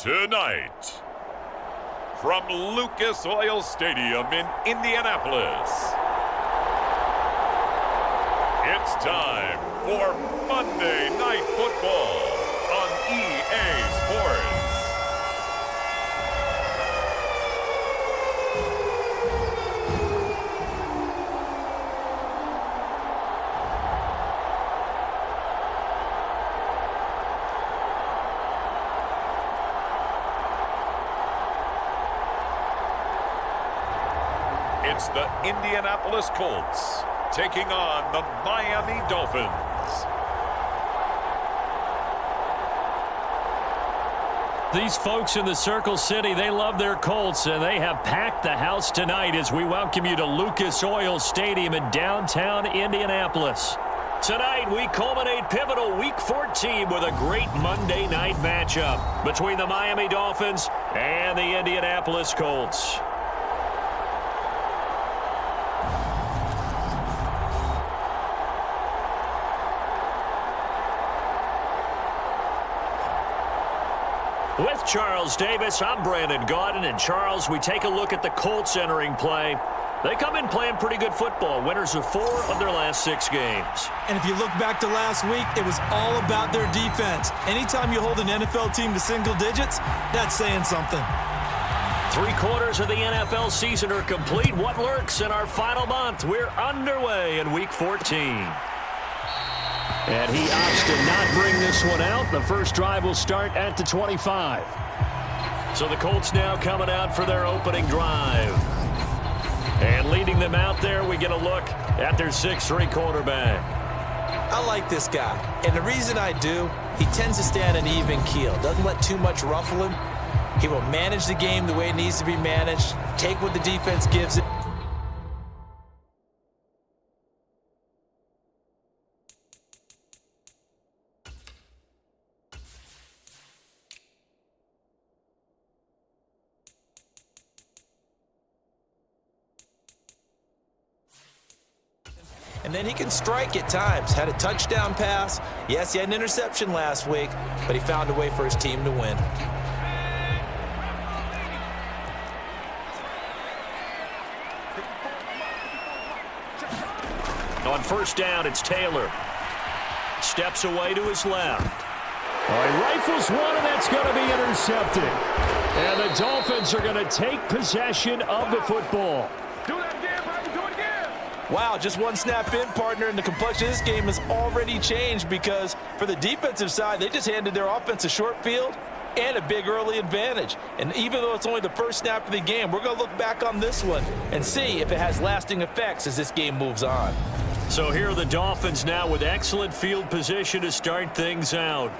Tonight, from Lucas Oil Stadium in Indianapolis, it's time for Monday Night Football on EA Sports. It's the Indianapolis Colts taking on the Miami Dolphins. These folks in the Circle City, they love their Colts, and they have packed the house tonight as we welcome you to Lucas Oil Stadium in downtown Indianapolis. Tonight, we culminate pivotal Week 14 with a great Monday night matchup between the Miami Dolphins and the Indianapolis Colts. With Charles Davis, I'm Brandon Gaudin, and Charles, we take a look at the Colts entering play. They come in playing pretty good football, winners of 4 of their last 6 games. And if you look back to last week, it was all about their defense. Anytime you hold an NFL team to single digits, that's saying something. 3/4 of the NFL season are complete. What lurks in our final month? We're underway in Week 14. And he opts to not bring this one out. The first drive will start at the 25. So the Colts now coming out for their opening drive. And leading them out there, we get a look at their 6'3" quarterback. I like this guy. And the reason I do, he tends to stay on an even keel. Doesn't let too much ruffle him. He will manage the game the way it needs to be managed. Take what the defense gives him. And then he can strike at times. Had a touchdown pass. Yes, he had an interception last week, but he found a way for his team to win. On first down, it's Taylor. Steps away to his left. He rifles one, and that's going to be intercepted. And the Dolphins are going to take possession of the football. Wow, just one snap in, partner, and the complexion of this game has already changed because for the defensive side, they just handed their offense a short field and a big early advantage. And even though it's only the first snap of the game, we're going to look back on this one and see if it has lasting effects as this game moves on. So here are the Dolphins now with excellent field position to start things out.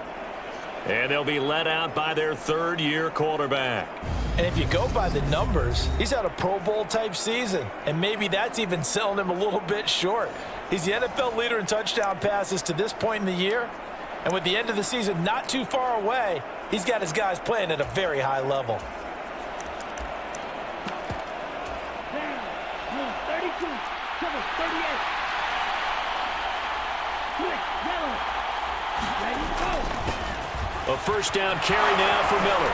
And they'll be led out by their third-year quarterback. And if you go by the numbers, he's had a Pro Bowl-type season, and maybe that's even selling him a little bit short. He's the NFL leader in touchdown passes to this point in the year, and with the end of the season not too far away, he's got his guys playing at a very high level. 32, 38. Ready to go. A first down carry now for Miller.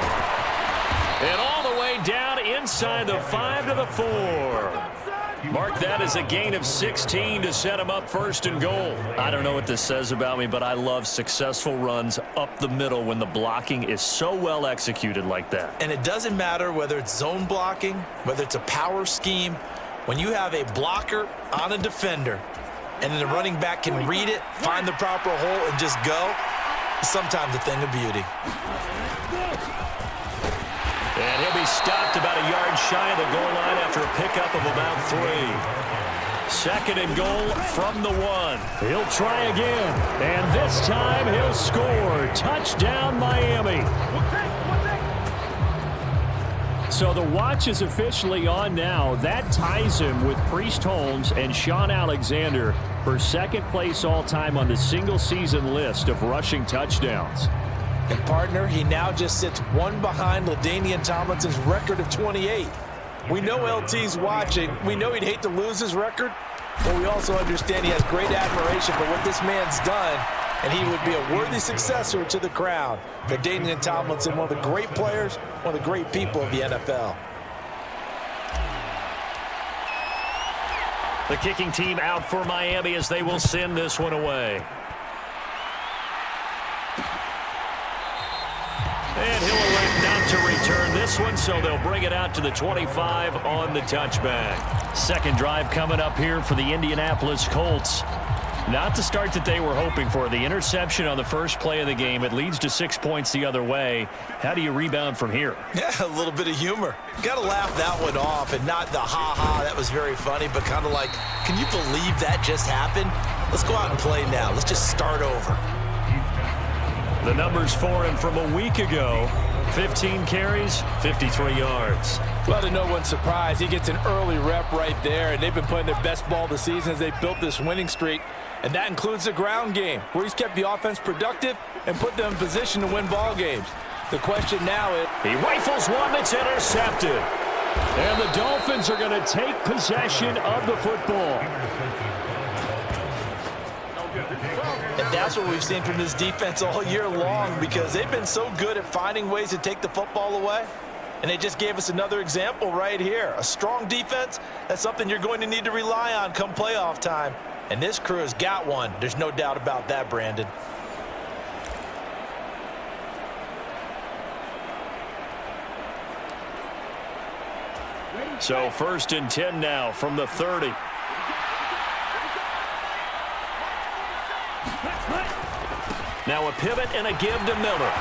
And all the way down inside the 5 to the 4. Mark that as a gain of 16 to set him up first and goal. I don't know what this says about me, but I love successful runs up the middle when the blocking is so well executed like that. And it doesn't matter whether it's zone blocking, whether it's a power scheme. When you have a blocker on a defender and then the running back can read it, find the proper hole, and just go, sometimes a thing of beauty. And he'll be stopped about a yard shy of the goal line after a pickup of about 3. Second and goal from the 1. He'll try again, and this time he'll score. Touchdown, Miami. So the watch is officially on now. That ties him with Priest Holmes and Sean Alexander for second place all-time on the single-season list of rushing touchdowns. And, partner, he now just sits one behind LaDainian Tomlinson's record of 28. We know LT's watching. We know he'd hate to lose his record, but we also understand he has great admiration for what this man's done and he would be a worthy successor to the crown. LaDainian Tomlinson, one of the great players, one of the great people of the NFL. The kicking team out for Miami as they will send this one away. And he'll elect not to return this one, so they'll bring it out to the 25 on the touchback. Second drive coming up here for the Indianapolis Colts. Not the start that they were hoping for. The interception on the first play of the game. It leads to 6 points the other way. How do you rebound from here? Yeah, a little bit of humor. Got to laugh that one off, and not the ha-ha, that was very funny, but kind of like, can you believe that just happened? Let's go out and play now. Let's just start over. The numbers for him from a week ago: 15 carries, 53 yards. Well, to no one's surprise, he gets an early rep right there, and they've been playing their best ball this season as they built this winning streak, and that includes the ground game, where he's kept the offense productive and put them in position to win ball games. The question now is... He rifles one that's intercepted. And the Dolphins are going to take possession of the football. And that's what we've seen from this defense all year long, because they've been so good at finding ways to take the football away. And they just gave us another example right here. A strong defense, that's something you're going to need to rely on come playoff time. And this crew has got one. There's no doubt about that, Brandon. So 1st and 10 now from the 30. Now a pivot and a give to Miller.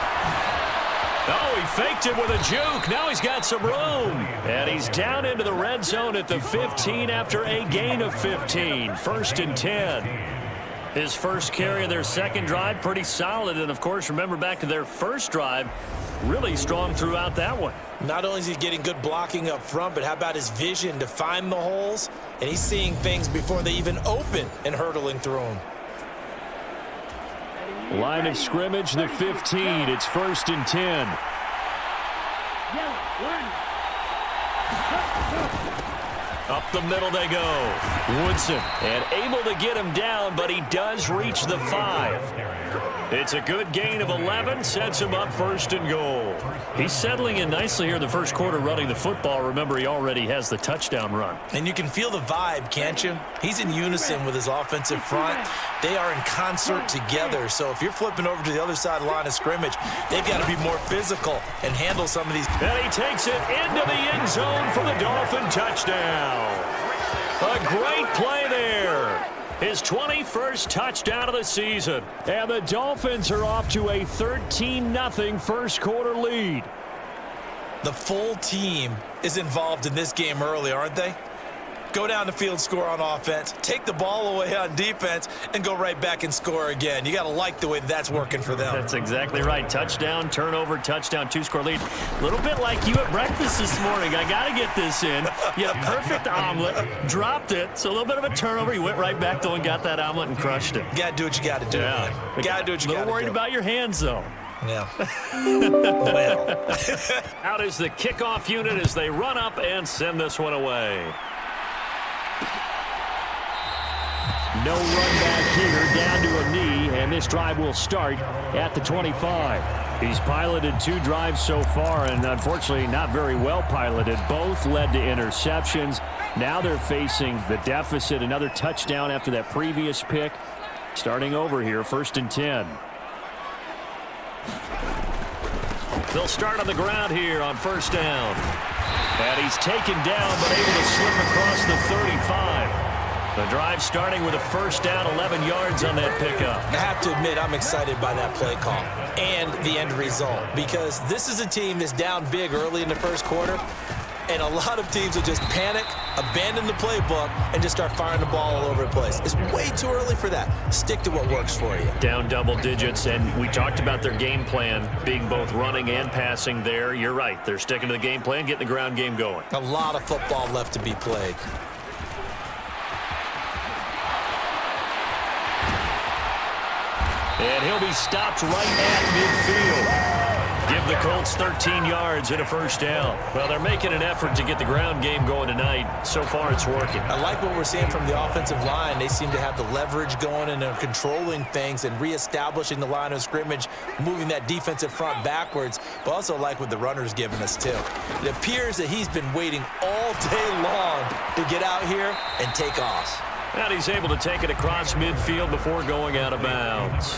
Oh, he faked it with a juke. Now he's got some room. And he's down into the red zone at the 15 after a gain of 15. 1st and 10. His first carry of their second drive, pretty solid. And, of course, remember back to their first drive, really strong throughout that one. Not only is he getting good blocking up front, but how about his vision to find the holes? And he's seeing things before they even open and hurdling through them. Line of scrimmage, the 15. It's 1st and 10. Up the middle they go. Woodson, and able to get him down, but he does reach the 5. It's a good gain of 11, sets him up 1st and goal. He's settling in nicely here in the first quarter running the football. Remember, he already has the touchdown run. And you can feel the vibe, can't you? He's in unison with his offensive front. They are in concert together. So if you're flipping over to the other side line of scrimmage, they've got to be more physical and handle some of these. And he takes it into the end zone for the Dolphin touchdown. A great play there. His 21st touchdown of the season. And the Dolphins are off to a 13-0 first quarter lead. The full team is involved in this game early, aren't they? Go down the field, score on offense, take the ball away on defense, and go right back and score again. You got to like the way that's working for them. That's exactly right. Touchdown, turnover, touchdown, 2-score lead. A little bit like you at breakfast this morning. I got to get this in. You had a perfect omelet, dropped it, so a little bit of a turnover. You went right back, though, and got that omelet and crushed it. You got to do what you got to do, man. You got to do what you got to do. A little worried about your hands, though. Yeah. Well. Out is the kickoff unit as they run up and send this one away. No run back here, down to a knee, and this drive will start at the 25. He's piloted 2 drives so far, and unfortunately not very well piloted. Both led to interceptions. Now they're facing the deficit. Another touchdown after that previous pick. Starting over here, 1st and 10. They'll start on the ground here on 1st down. And he's taken down, but able to slip across the 35. The drive starting with a 1st down, 11 yards on that pickup. I have to admit, I'm excited by that play call and the end result, because this is a team that's down big early in the first quarter, and a lot of teams will just panic, abandon the playbook, and just start firing the ball all over the place. It's way too early for that. Stick to what works for you. Down double digits, and we talked about their game plan being both running and passing there. You're right. They're sticking to the game plan, getting the ground game going. A lot of football left to be played. And he'll be stopped right at midfield. Give the Colts 13 yards and a first down. Well, they're making an effort to get the ground game going tonight. So far, it's working. I like what we're seeing from the offensive line. They seem to have the leverage going and they're controlling things and reestablishing the line of scrimmage, moving that defensive front backwards, but also like what the runner's giving us too. It appears that he's been waiting all day long to get out here and take off. And he's able to take it across midfield before going out of bounds.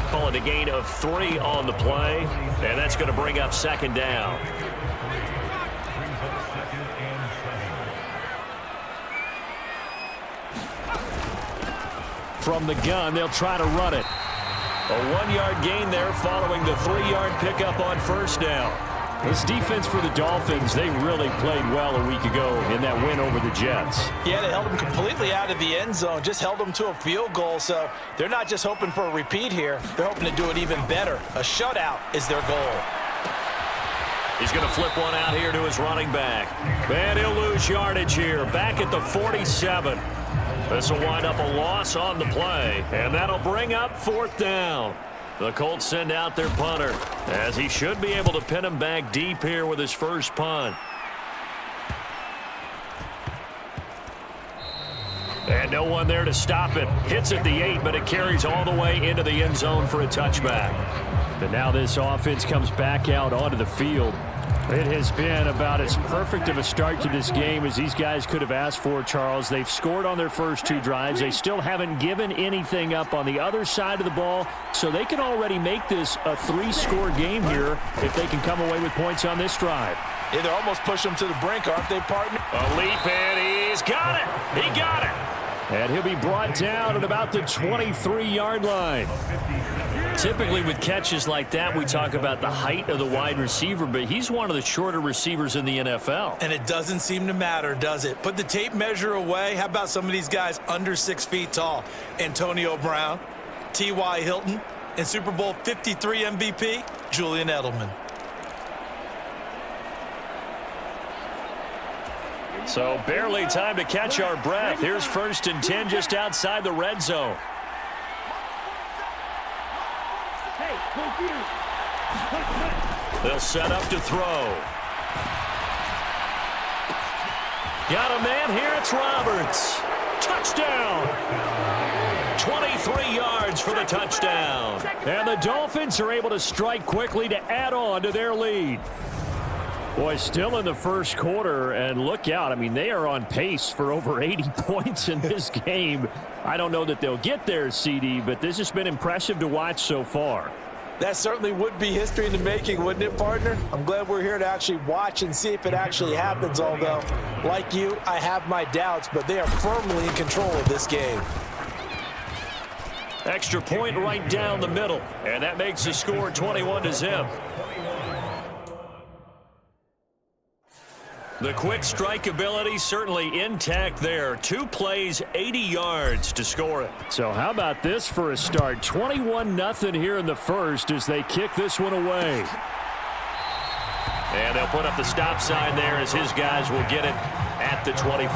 Call it a gain of 3 on the play, and that's going to bring up second down. From the gun, they'll try to run it. A 1-yard gain there following the 3-yard pickup on first down. This defense for the Dolphins, they really played well a week ago in that win over the Jets. Yeah, they held them completely out of the end zone, just held them to a field goal, so they're not just hoping for a repeat here. They're hoping to do it even better. A shutout is their goal. He's going to flip one out here to his running back. And he'll lose yardage here, back at the 47. This will wind up a loss on the play, and that'll bring up fourth down. The Colts send out their punter, as he should be able to pin him back deep here with his first punt. And no one there to stop it. Hits at the 8, but it carries all the way into the end zone for a touchback. And now this offense comes back out onto the field. It has been about as perfect of a start to this game as these guys could have asked for, Charles. They've scored on their first 2 drives. They still haven't given anything up on the other side of the ball, so they can already make this a 3-score game here if they can come away with points on this drive. Yeah, they're almost pushing them to the brink, aren't they, partner? A leap, and he's got it. He got it. And he'll be brought down at about the 23-yard line. Typically with catches like that, we talk about the height of the wide receiver, but he's one of the shorter receivers in the NFL. And it doesn't seem to matter, does it? Put the tape measure away. How about some of these guys under 6 feet tall? Antonio Brown, T.Y. Hilton, and Super Bowl 53 MVP, Julian Edelman. So barely time to catch our breath. Here's 1st and 10 just outside the red zone. They'll set up to throw. Got a man here. It's Roberts. Touchdown. 23 yards for the touchdown. And the Dolphins are able to strike quickly to add on to their lead. Boy, still in the first quarter, and look out. I mean, they are on pace for over 80 points in this game. I don't know that they'll get there, CD, but this has been impressive to watch so far. That certainly would be history in the making, wouldn't it, partner? I'm glad we're here to actually watch and see if it actually happens, although, like you, I have my doubts, but they are firmly in control of this game. Extra point right down the middle, and that makes the score 21-0. The quick strike ability certainly intact there. 2 plays, 80 yards to score it. So how about this for a start? 21-0 here in the first as they kick this one away. And they'll put up the stop sign there as his guys will get it at the 25.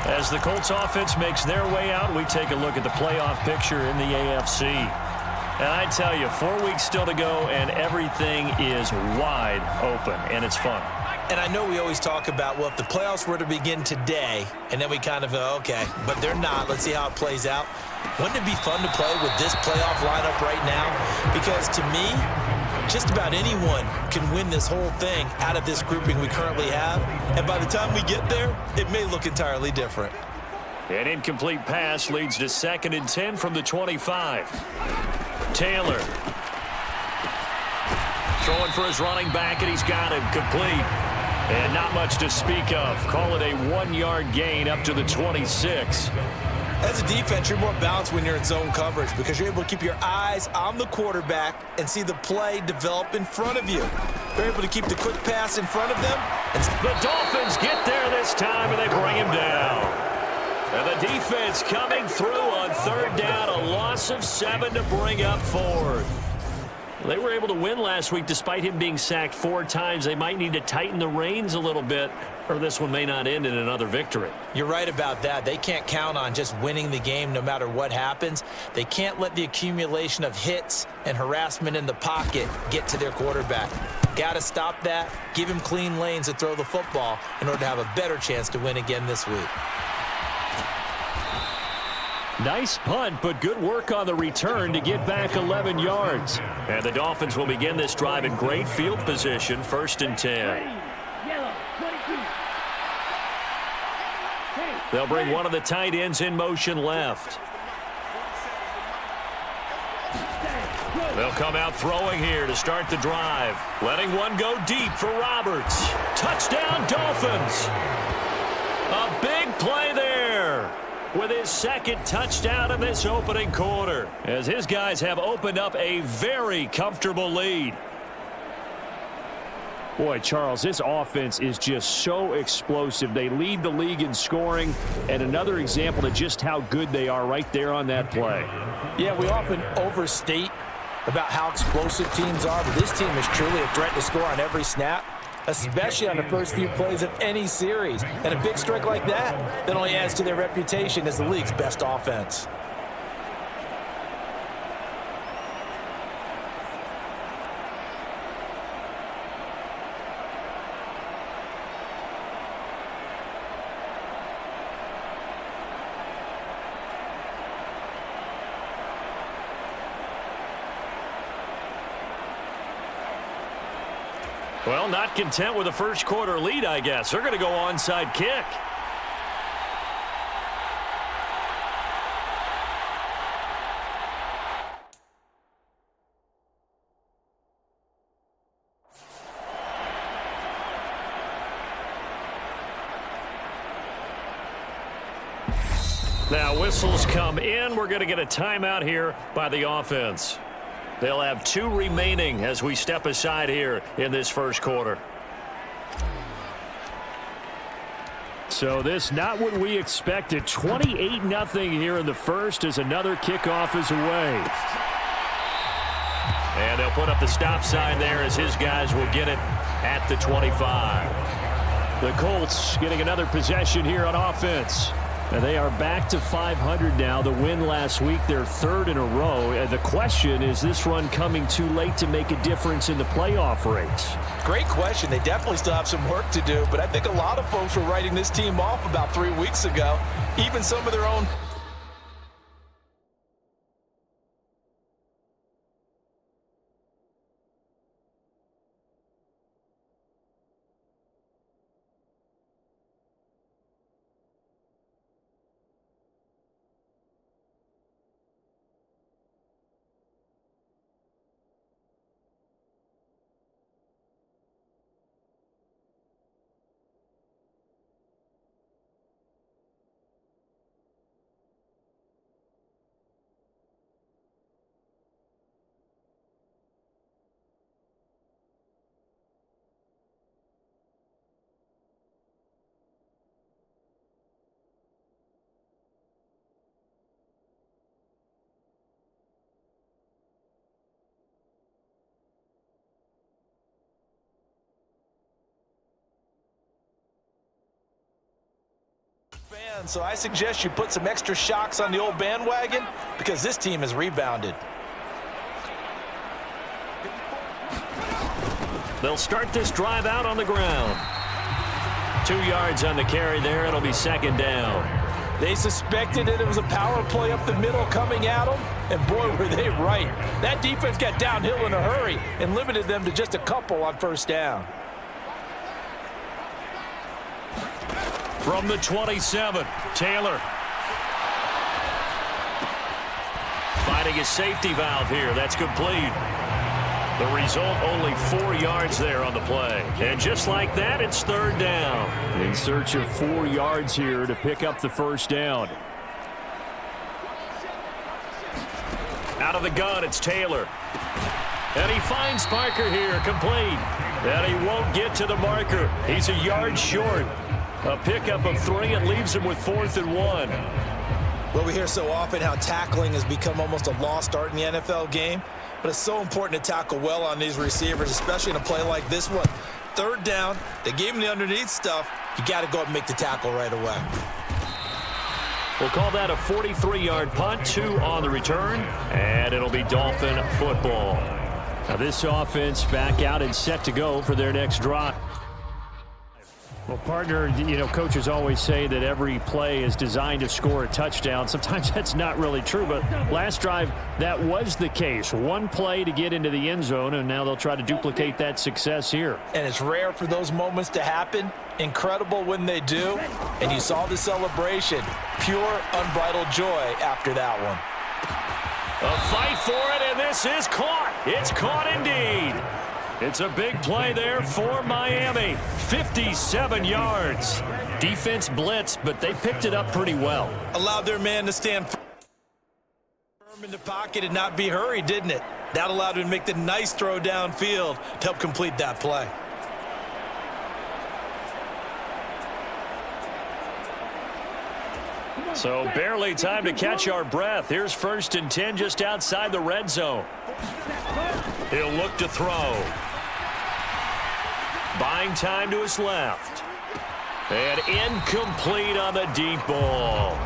As the Colts offense makes their way out, we take a look at the playoff picture in the AFC. And I tell you, 4 weeks still to go, and everything is wide open, and it's fun. And I know we always talk about, well, if the playoffs were to begin today, and then we kind of go, okay, but they're not. Let's see how it plays out. Wouldn't it be fun to play with this playoff lineup right now? Because to me, just about anyone can win this whole thing out of this grouping we currently have. And by the time we get there, it may look entirely different. An incomplete pass leads to 2nd and 10 from the 25. Taylor. Throwing for his running back, and he's got it complete. And not much to speak of. Call it a 1-yard gain up to the 26. As a defense, you're more balanced when you're in zone coverage because you're able to keep your eyes on the quarterback and see the play develop in front of you. You're able to keep the quick pass in front of them. The Dolphins get there this time, and they bring him down. And the defense coming through on 3rd down, a loss of 7 to bring up 4th. They were able to win last week despite him being sacked 4 times. They might need to tighten the reins a little bit, or this one may not end in another victory. You're right about that. They can't count on just winning the game no matter what happens. They can't let the accumulation of hits and harassment in the pocket get to their quarterback. Got to stop that, give him clean lanes to throw the football in order to have a better chance to win again this week. Nice punt, but good work on the return to get back 11 yards. And the Dolphins will begin this drive in great field position, 1st and 10. Yellow, 22. They'll bring one of the tight ends in motion left. They'll come out throwing here to start the drive. Letting one go deep for Roberts. Touchdown, Dolphins. A big play there with his 2nd touchdown in this opening quarter, as his guys have opened up a very comfortable lead. Boy, Charles, this offense is just so explosive. They lead the league in scoring, and another example of just how good they are right there on that play. Yeah, we often overstate about how explosive teams are, but this team is truly a threat to score on every snap, especially on the first few plays of any series. And a big strike like that only adds to their reputation as the league's best offense. Well, not content with a first quarter lead, I guess. They're going to go onside kick. Now whistles come in. We're going to get a timeout here by the offense. They'll have 2 remaining as we step aside here in this first quarter. So this not what we expected. 28-0 here in the first as another kickoff is away. And they'll put up the stop sign there as his guys will get it at the 25. The Colts getting another possession here on offense. And they are back to 500 now. The win last week, their 3rd in a row. And the question is this run coming too late to make a difference in the playoff race? Great question. They definitely still have some work to do, but I think a lot of folks were writing this team off about 3 weeks ago. Even some of their own. So I suggest you put some extra shocks on the old bandwagon because this team has rebounded. They'll start this drive out on the ground. 2 yards on the carry there. It'll be 2nd down. They suspected that it was a power play up the middle coming at them, and boy, were they right. That defense got downhill in a hurry and limited them to just a couple on 1st down. From the 27, Taylor. Finding a safety valve here. That's complete. The result, only 4 yards there on the play. And just like that, it's 3rd down. In search of 4 yards here to pick up the 1st down. Out of the gun, it's Taylor. And he finds Parker here, complete. And he won't get to the marker. He's a yard short. A pickup of 3 and leaves him with 4th and 1. Well, we hear so often how tackling has become almost a lost art in the NFL game. But it's so important to tackle well on these receivers, especially in a play like this one. Third down, they gave him the underneath stuff. You got to go up and make the tackle right away. We'll call that a 43-yard punt, 2 on the return, and it'll be Dolphin football. Now this offense back out and set to go for their next drive. Well, partner, coaches always say that every play is designed to score a touchdown. Sometimes that's not really true, but last drive, that was the case. One play to get into the end zone, and now they'll try to duplicate that success here. And it's rare for those moments to happen. Incredible when they do. And you saw the celebration. Pure, unbridled joy after that one. A fight for it, and this is caught. It's caught indeed. It's a big play there for Miami. 57 yards. Defense blitzed, but they picked it up pretty well. Allowed their man to stand firm in the pocket and not be hurried, didn't it? That allowed him to make the nice throw downfield to help complete that play. So barely time to catch our breath. Here's 1st and 10 just outside the red zone. He'll look to throw. Buying time to his left. And incomplete on the deep ball.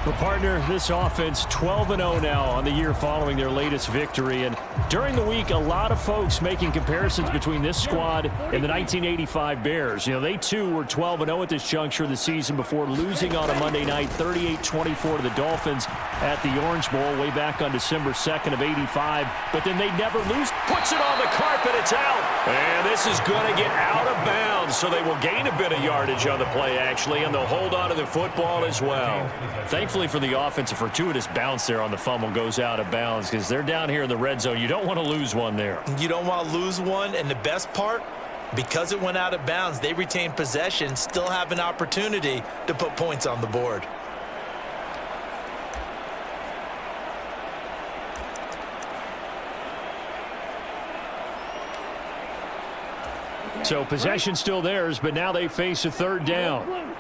Well, partner, this offense 12-0 now on the year following their latest victory. And during the week, a lot of folks making comparisons between this squad and the 1985 Bears. They too were 12-0 at this juncture of the season before losing on a Monday night 38-24 to the Dolphins at the Orange Bowl way back on December 2nd of 85. But then they never lose. Puts it on the carpet. It's out. And this is going to get out of bounds, so they will gain a bit of yardage on the play, actually, and they'll hold on to the football as well. Thankfully for the offense, a fortuitous bounce there on the fumble goes out of bounds because they're down here in the red zone. You don't want to lose one there. You don't want to lose one, and the best part, because it went out of bounds, they retain possession, still have an opportunity to put points on the board. So possession still theirs, but now they face a 3rd down.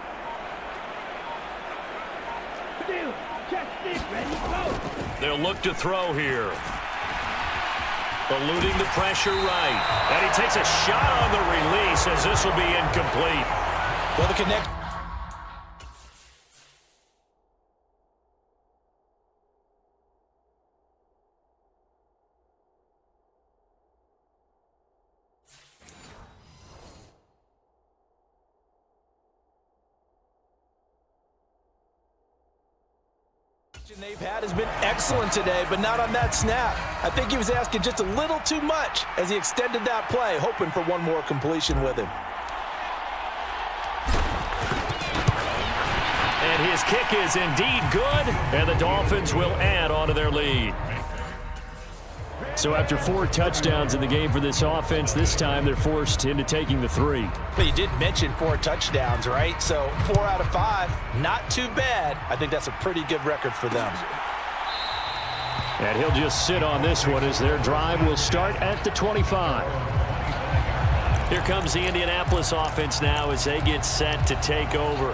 They'll look to throw here. Eluding the pressure right. And he takes a shot on the release as this will be incomplete. Well, the connect. They've had has been excellent today, but not on that snap. I think he was asking just a little too much as he extended that play, hoping for one more completion with him. And his kick is indeed good, and the Dolphins will add on to their lead. So after 4 touchdowns in the game for this offense, this time they're forced into taking the 3. But you did mention 4 touchdowns, right? So 4 out of 5, not too bad. I think that's a pretty good record for them. And he'll just sit on this one as their drive will start at the 25. Here comes the Indianapolis offense now as they get set to take over.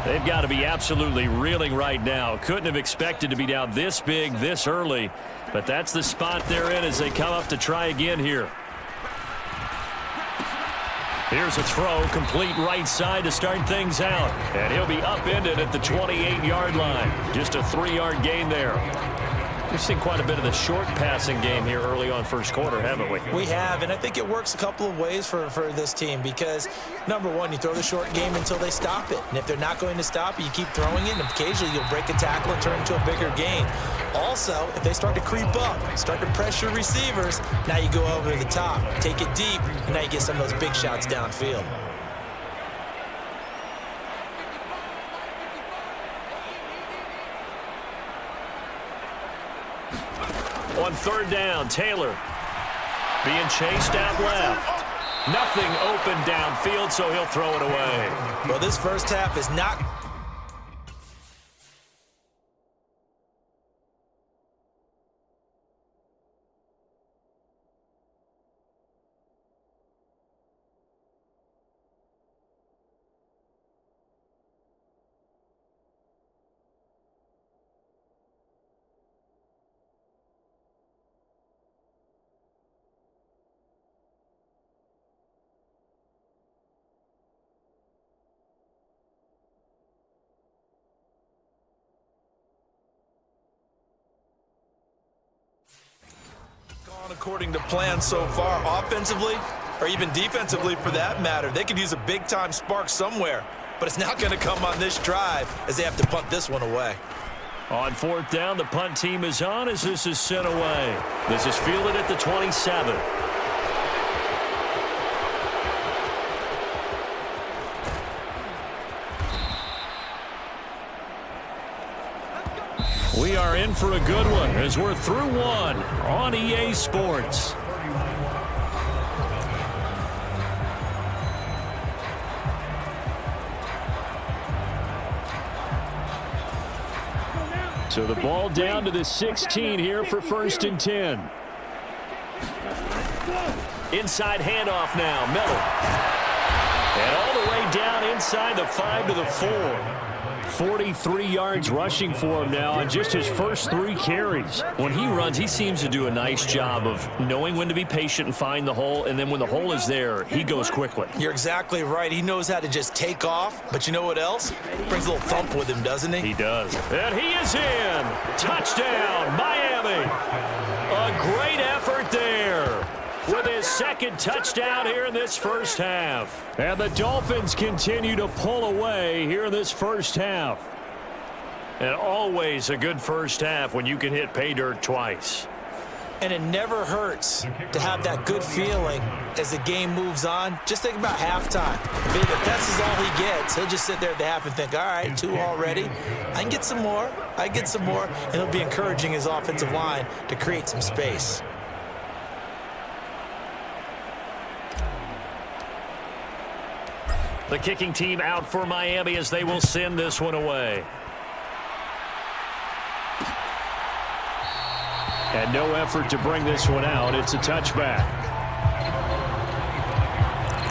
They've got to be absolutely reeling right now. Couldn't have expected to be down this big this early, but that's the spot they're in as they come up to try again here. Here's a throw, complete right side to start things out. And he'll be upended at the 28-yard line. Just a 3-yard gain there. We've seen quite a bit of the short passing game here early on first quarter, haven't we? We have, and I think it works a couple of ways for this team because, number one, you throw the short game until they stop it. And if they're not going to stop it, you keep throwing it, and occasionally you'll break a tackle and turn it into a bigger gain. Also, if they start to creep up, start to pressure receivers, now you go over the top, take it deep, and now you get some of those big shots downfield. On 3rd down, Taylor being chased out left. Nothing open downfield, so he'll throw it away. Well, this first half is not according to plan so far. Offensively, or even defensively for that matter, they could use a big-time spark somewhere. But it's not going to come on this drive as they have to punt this one away. On fourth down, the punt team is on as this is sent away. This is fielded at the 27. We are in for a good one as we're through one on EA Sports. So the ball down to the 16 here for 1st and 10. Inside handoff now, Miller. And all the way down inside the 5 to the 4. 43 yards rushing for him now on just his first 3 carries. When he runs, he seems to do a nice job of knowing when to be patient and find the hole, and then when the hole is there, he goes quickly. You're exactly right. He knows how to just take off, but you know what else? Brings a little thump with him, doesn't he? He does. And he is in. Touchdown, Miami. A great effort there with his second touchdown here in this first half. And the Dolphins continue to pull away here in this first half. And always a good first half when you can hit pay dirt twice. And it never hurts to have that good feeling as the game moves on. Just think about halftime. If that's all he gets, he'll just sit there at the half and think, all right, 2 already. I can get some more. I get some more. And he'll be encouraging his offensive line to create some space. The kicking team out for Miami as they will send this one away. And no effort to bring this one out. It's a touchback.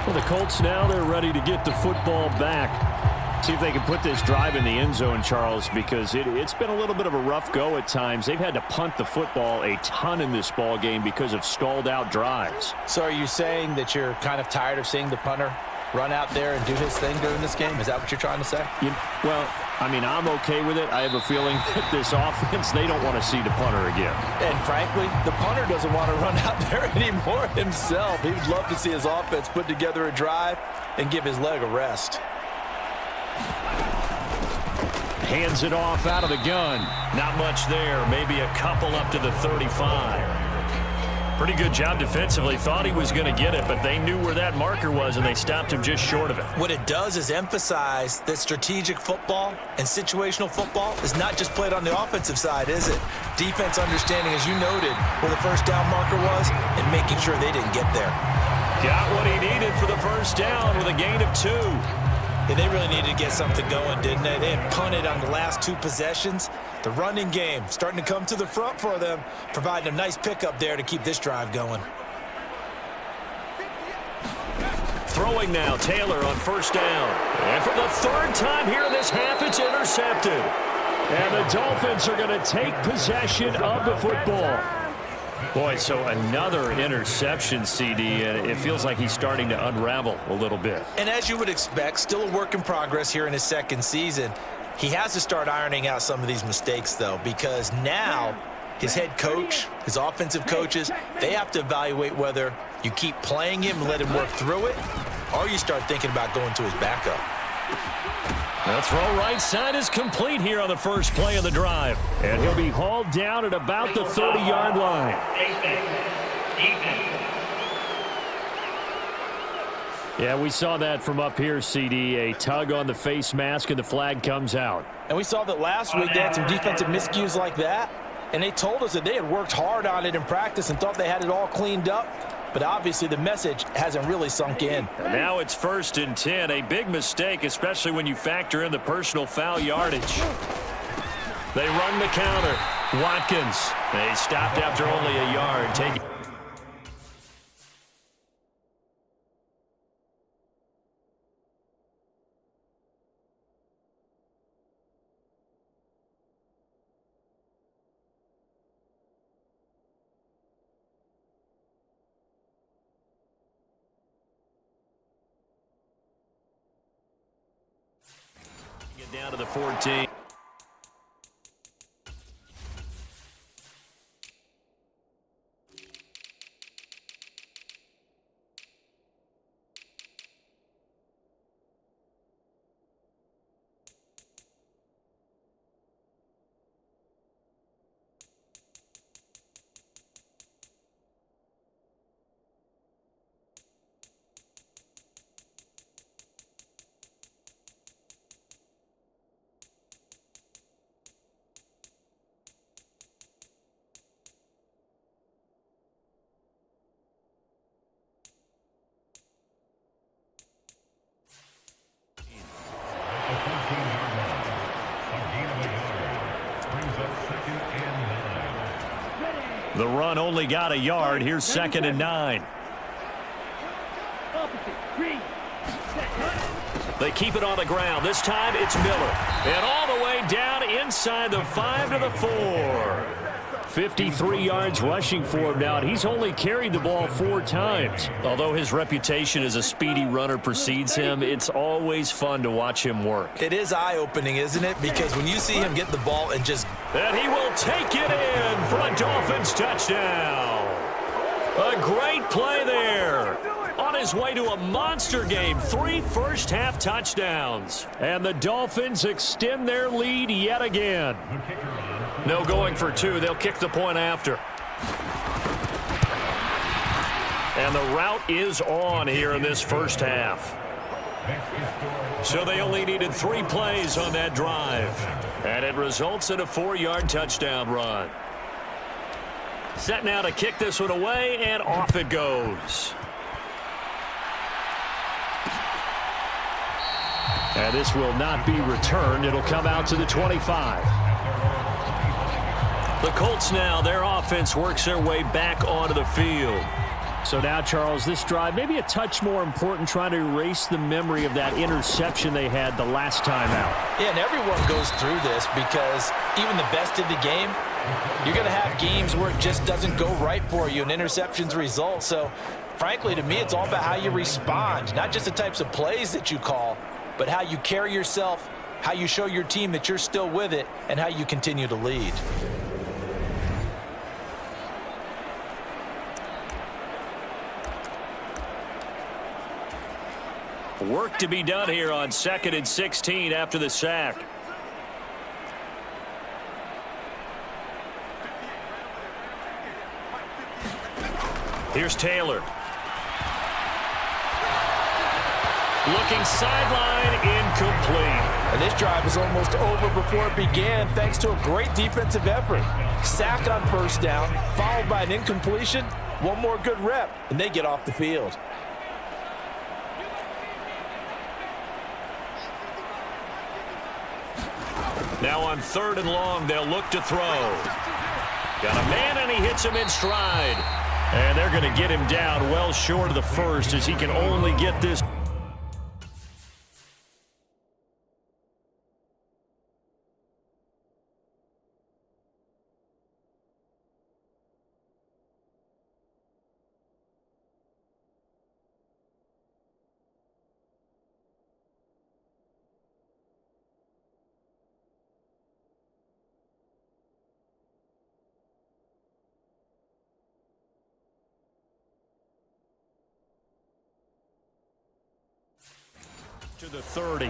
Well, the Colts now, they're ready to get the football back. See if they can put this drive in the end zone, Charles, because it's been a little bit of a rough go at times. They've had to punt the football a ton in this ball game because of stalled out drives. So are you saying that you're kind of tired of seeing the punter run out there and do his thing during this game? Is that what you're trying to say? Well, I mean, I'm okay with it. I have a feeling that this offense, they don't want to see the punter again. And frankly, the punter doesn't want to run out there anymore himself. He would love to see his offense put together a drive and give his leg a rest. Hands it off out of the gun. Not much there. Maybe a couple up to the 35. Pretty good job defensively. Thought he was going to get it, but they knew where that marker was, and they stopped him just short of it. What it does is emphasize that strategic football and situational football is not just played on the offensive side, is it? Defense understanding, as you noted, where the first down marker was and making sure they didn't get there. Got what he needed for the first down with a gain of 2. Yeah, they really needed to get something going, didn't they? They had punted on the last 2 possessions. The running game starting to come to the front for them, providing a nice pickup there to keep this drive going. Throwing now, Taylor on first down. And for the 3rd time here in this half, it's intercepted. And the Dolphins are going to take possession of the football. Boy, so another interception, CD, and it feels like he's starting to unravel a little bit. And as you would expect, still a work in progress here in his 2nd season. He has to start ironing out some of these mistakes, though, because now his head coach, his offensive coaches, they have to evaluate whether you keep playing him and let him work through it, or you start thinking about going to his backup. The throw right side is complete here on the first play of the drive. And he'll be hauled down at about the 30-yard line. Yeah, we saw that from up here, CD. A tug on the face mask, and the flag comes out. And we saw that last week they had some defensive miscues like that, and they told us that they had worked hard on it in practice and thought they had it all cleaned up. But obviously the message hasn't really sunk in. And now it's 1st and 10. A big mistake, especially when you factor in the personal foul yardage. They run the counter. Watkins. They stopped after only a yard. Taking. Down to the 14. The run only got a yard. Here's 2nd and 9. They keep it on the ground. This time it's Miller. And all the way down inside the 5 to the 4. 53 yards rushing for him now, and he's only carried the ball 4 times. Although his reputation as a speedy runner precedes him, it's always fun to watch him work. It is eye-opening, isn't it? Because when you see him get the ball and just... And he will take it in for a Dolphins touchdown. A great play there. On his way to a monster game, 3 first-half touchdowns. And the Dolphins extend their lead yet again. No going for 2. They'll kick the point after. And the route is on here in this first half. So they only needed 3 plays on that drive. And it results in a 4-yard touchdown run. Set now to kick this one away, and off it goes. And this will not be returned. It'll come out to the 25. The Colts now, their offense works their way back onto the field. So now, Charles, this drive maybe a touch more important, trying to erase the memory of that interception they had the last time out. Yeah, and everyone goes through this because even the best in the game, you're going to have games where it just doesn't go right for you, and interceptions result. So, frankly, to me, it's all about how you respond, not just the types of plays that you call, but how you carry yourself, how you show your team that you're still with it, and how you continue to lead. Work to be done here on 2nd and 16 after the sack. Here's Taylor. Looking sideline, incomplete. And this drive is almost over before it began thanks to a great defensive effort. Sack on first down, followed by an incompletion. One more good rep, and they get off the field. Now on 3rd and long, they'll look to throw. Got a man, and he hits him in stride. And they're going to get him down well short of the first, as he can only get this. To the 30.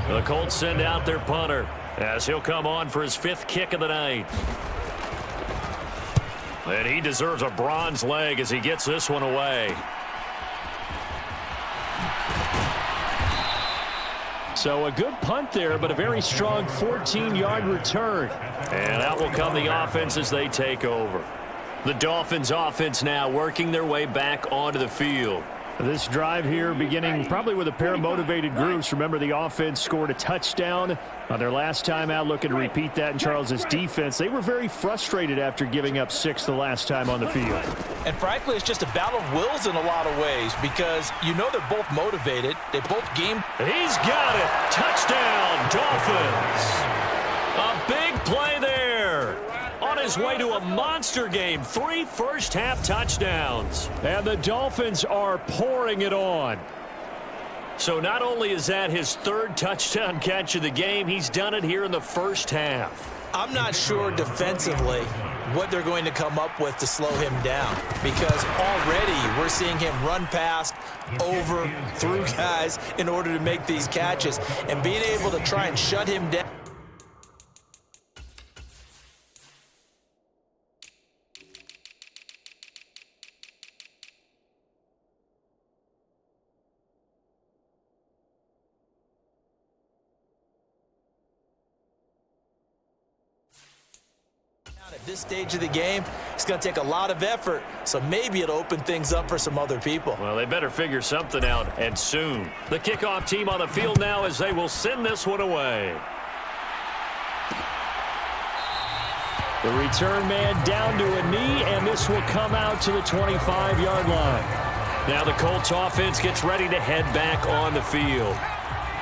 The Colts send out their punter as he'll come on for his 5th kick of the night. And he deserves a bronze leg as he gets this one away. So a good punt there, but a very strong 14-yard return. And out will come the offense as they take over. The Dolphins offense now working their way back onto the field. This drive here beginning probably with a pair of motivated groups. Remember, the offense scored a touchdown on their last time out, looking to repeat that in Charles's defense. They were very frustrated after giving up 6 the last time on the field. And frankly, it's just a battle of wills in a lot of ways because you know they're both motivated. They both game. He's got it. Touchdown, Dolphins. A big play there. On his way to a monster game, 3 first-half touchdowns. And the Dolphins are pouring it on. So not only is that his 3rd touchdown catch of the game, he's done it here in the first half. I'm not sure defensively what they're going to come up with to slow him down because already we're seeing him run past, over, through guys in order to make these catches, and being able to try and shut him down. At this stage of the game, it's going to take a lot of effort, so maybe it'll open things up for some other people. Well, they better figure something out, and soon. The kickoff team on the field now as they will send this one away. The return man down to a knee, and this will come out to the 25-yard line. Now the Colts offense gets ready to head back on the field.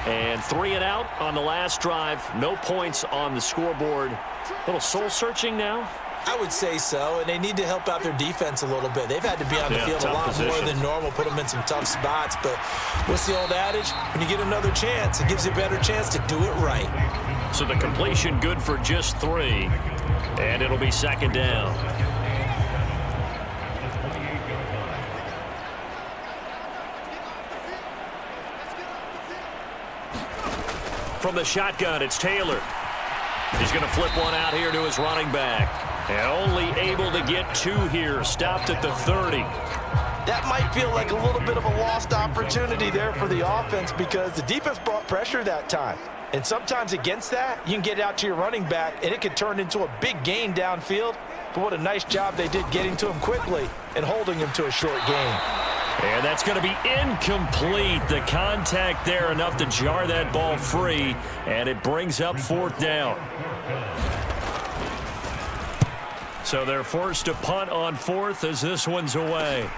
And 3 and out on the last drive. No points on the scoreboard. A little soul-searching now. I would say so, and they need to help out their defense a little bit. They've had to be on the field a lot more than normal, put them in some tough spots. But what's the old adage? When you get another chance, it gives you a better chance to do it right. So the completion good for just 3, and it'll be second down. From the shotgun, it's Taylor. He's going to flip one out here to his running back. And only able to get 2 here. Stopped at the 30. That might feel like a little bit of a lost opportunity there for the offense because the defense brought pressure that time. And sometimes against that, you can get out to your running back, and it could turn into a big gain downfield. But what a nice job they did getting to him quickly and holding him to a short gain. And that's going to be incomplete. The contact there enough to jar that ball free, and it brings up 4th down. So they're forced to punt on 4th as this one's away.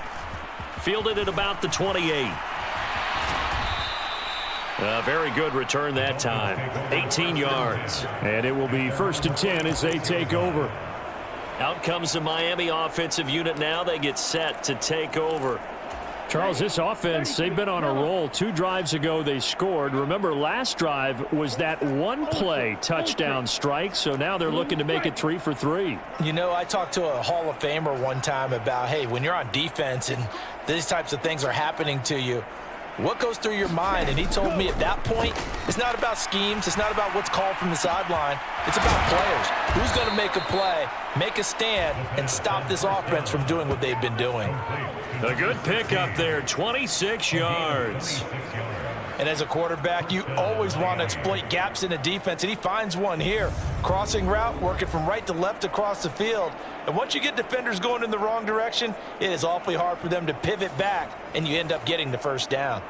Fielded at about the 28. A very good return that time. 18 yards. And it will be 1st and 10 as they take over. Out comes the Miami offensive unit now. They get set to take over. Charles, this offense, they've been on a roll. 2 drives ago, they scored. Remember, last drive was that one-play touchdown strike, so now they're looking to make it 3 for 3. You know, I talked to a Hall of Famer one time about, hey, when you're on defense and these types of things are happening to you, what goes through your mind? And he told me at that point, it's not about schemes. It's not about what's called from the sideline. It's about players. Who's going to make a play, make a stand, and stop this offense from doing what they've been doing? A good pickup there, 26 yards. And as a quarterback, you always want to exploit gaps in the defense, and he finds one here. Crossing route, working from right to left across the field. And once you get defenders going in the wrong direction, it is awfully hard for them to pivot back, and you end up getting the 1st down.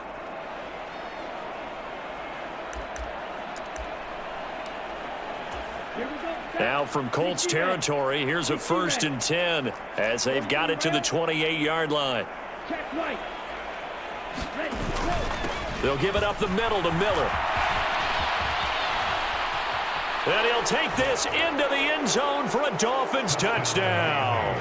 Now from Colts territory, here's a 1st and 10 as they've got it to the 28-yard line. They'll give it up the middle to Miller. And he'll take this into the end zone for a Dolphins touchdown.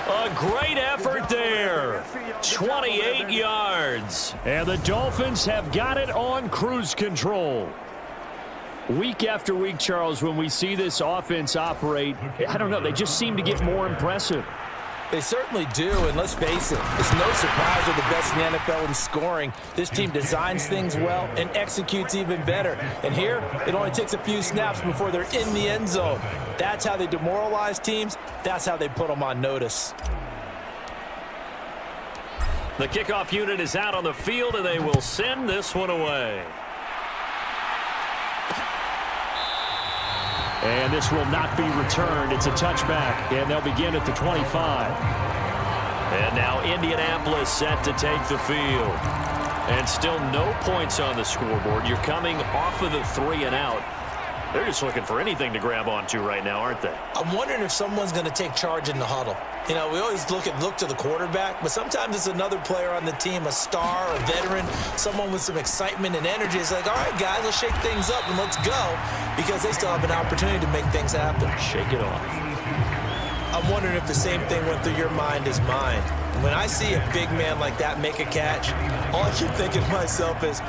A great effort there. 28 yards. And the Dolphins have got it on cruise control. Week after week, Charles, when we see this offense operate, I don't know, they just seem to get more impressive. They certainly do, and let's face it, it's no surprise they're the best in the NFL in scoring. This team designs things well and executes even better. And here, it only takes a few snaps before they're in the end zone. That's how they demoralize teams. That's how they put them on notice. The kickoff unit is out on the field, and they will send this one away. And this will not be returned. It's a touchback, and they'll begin at the 25. And now Indianapolis set to take the field. And still no points on the scoreboard. You're coming off of the 3 and out. They're just looking for anything to grab onto right now, aren't they? I'm wondering if someone's going to take charge in the huddle. You know, we always look to the quarterback, but sometimes it's another player on the team, a star, a veteran, someone with some excitement and energy. It's like, all right, guys, let's shake things up and let's go, because they still have an opportunity to make things happen. Shake it off. I'm wondering if the same thing went through your mind as mine. When I see a big man like that make a catch, all I keep thinking to myself is,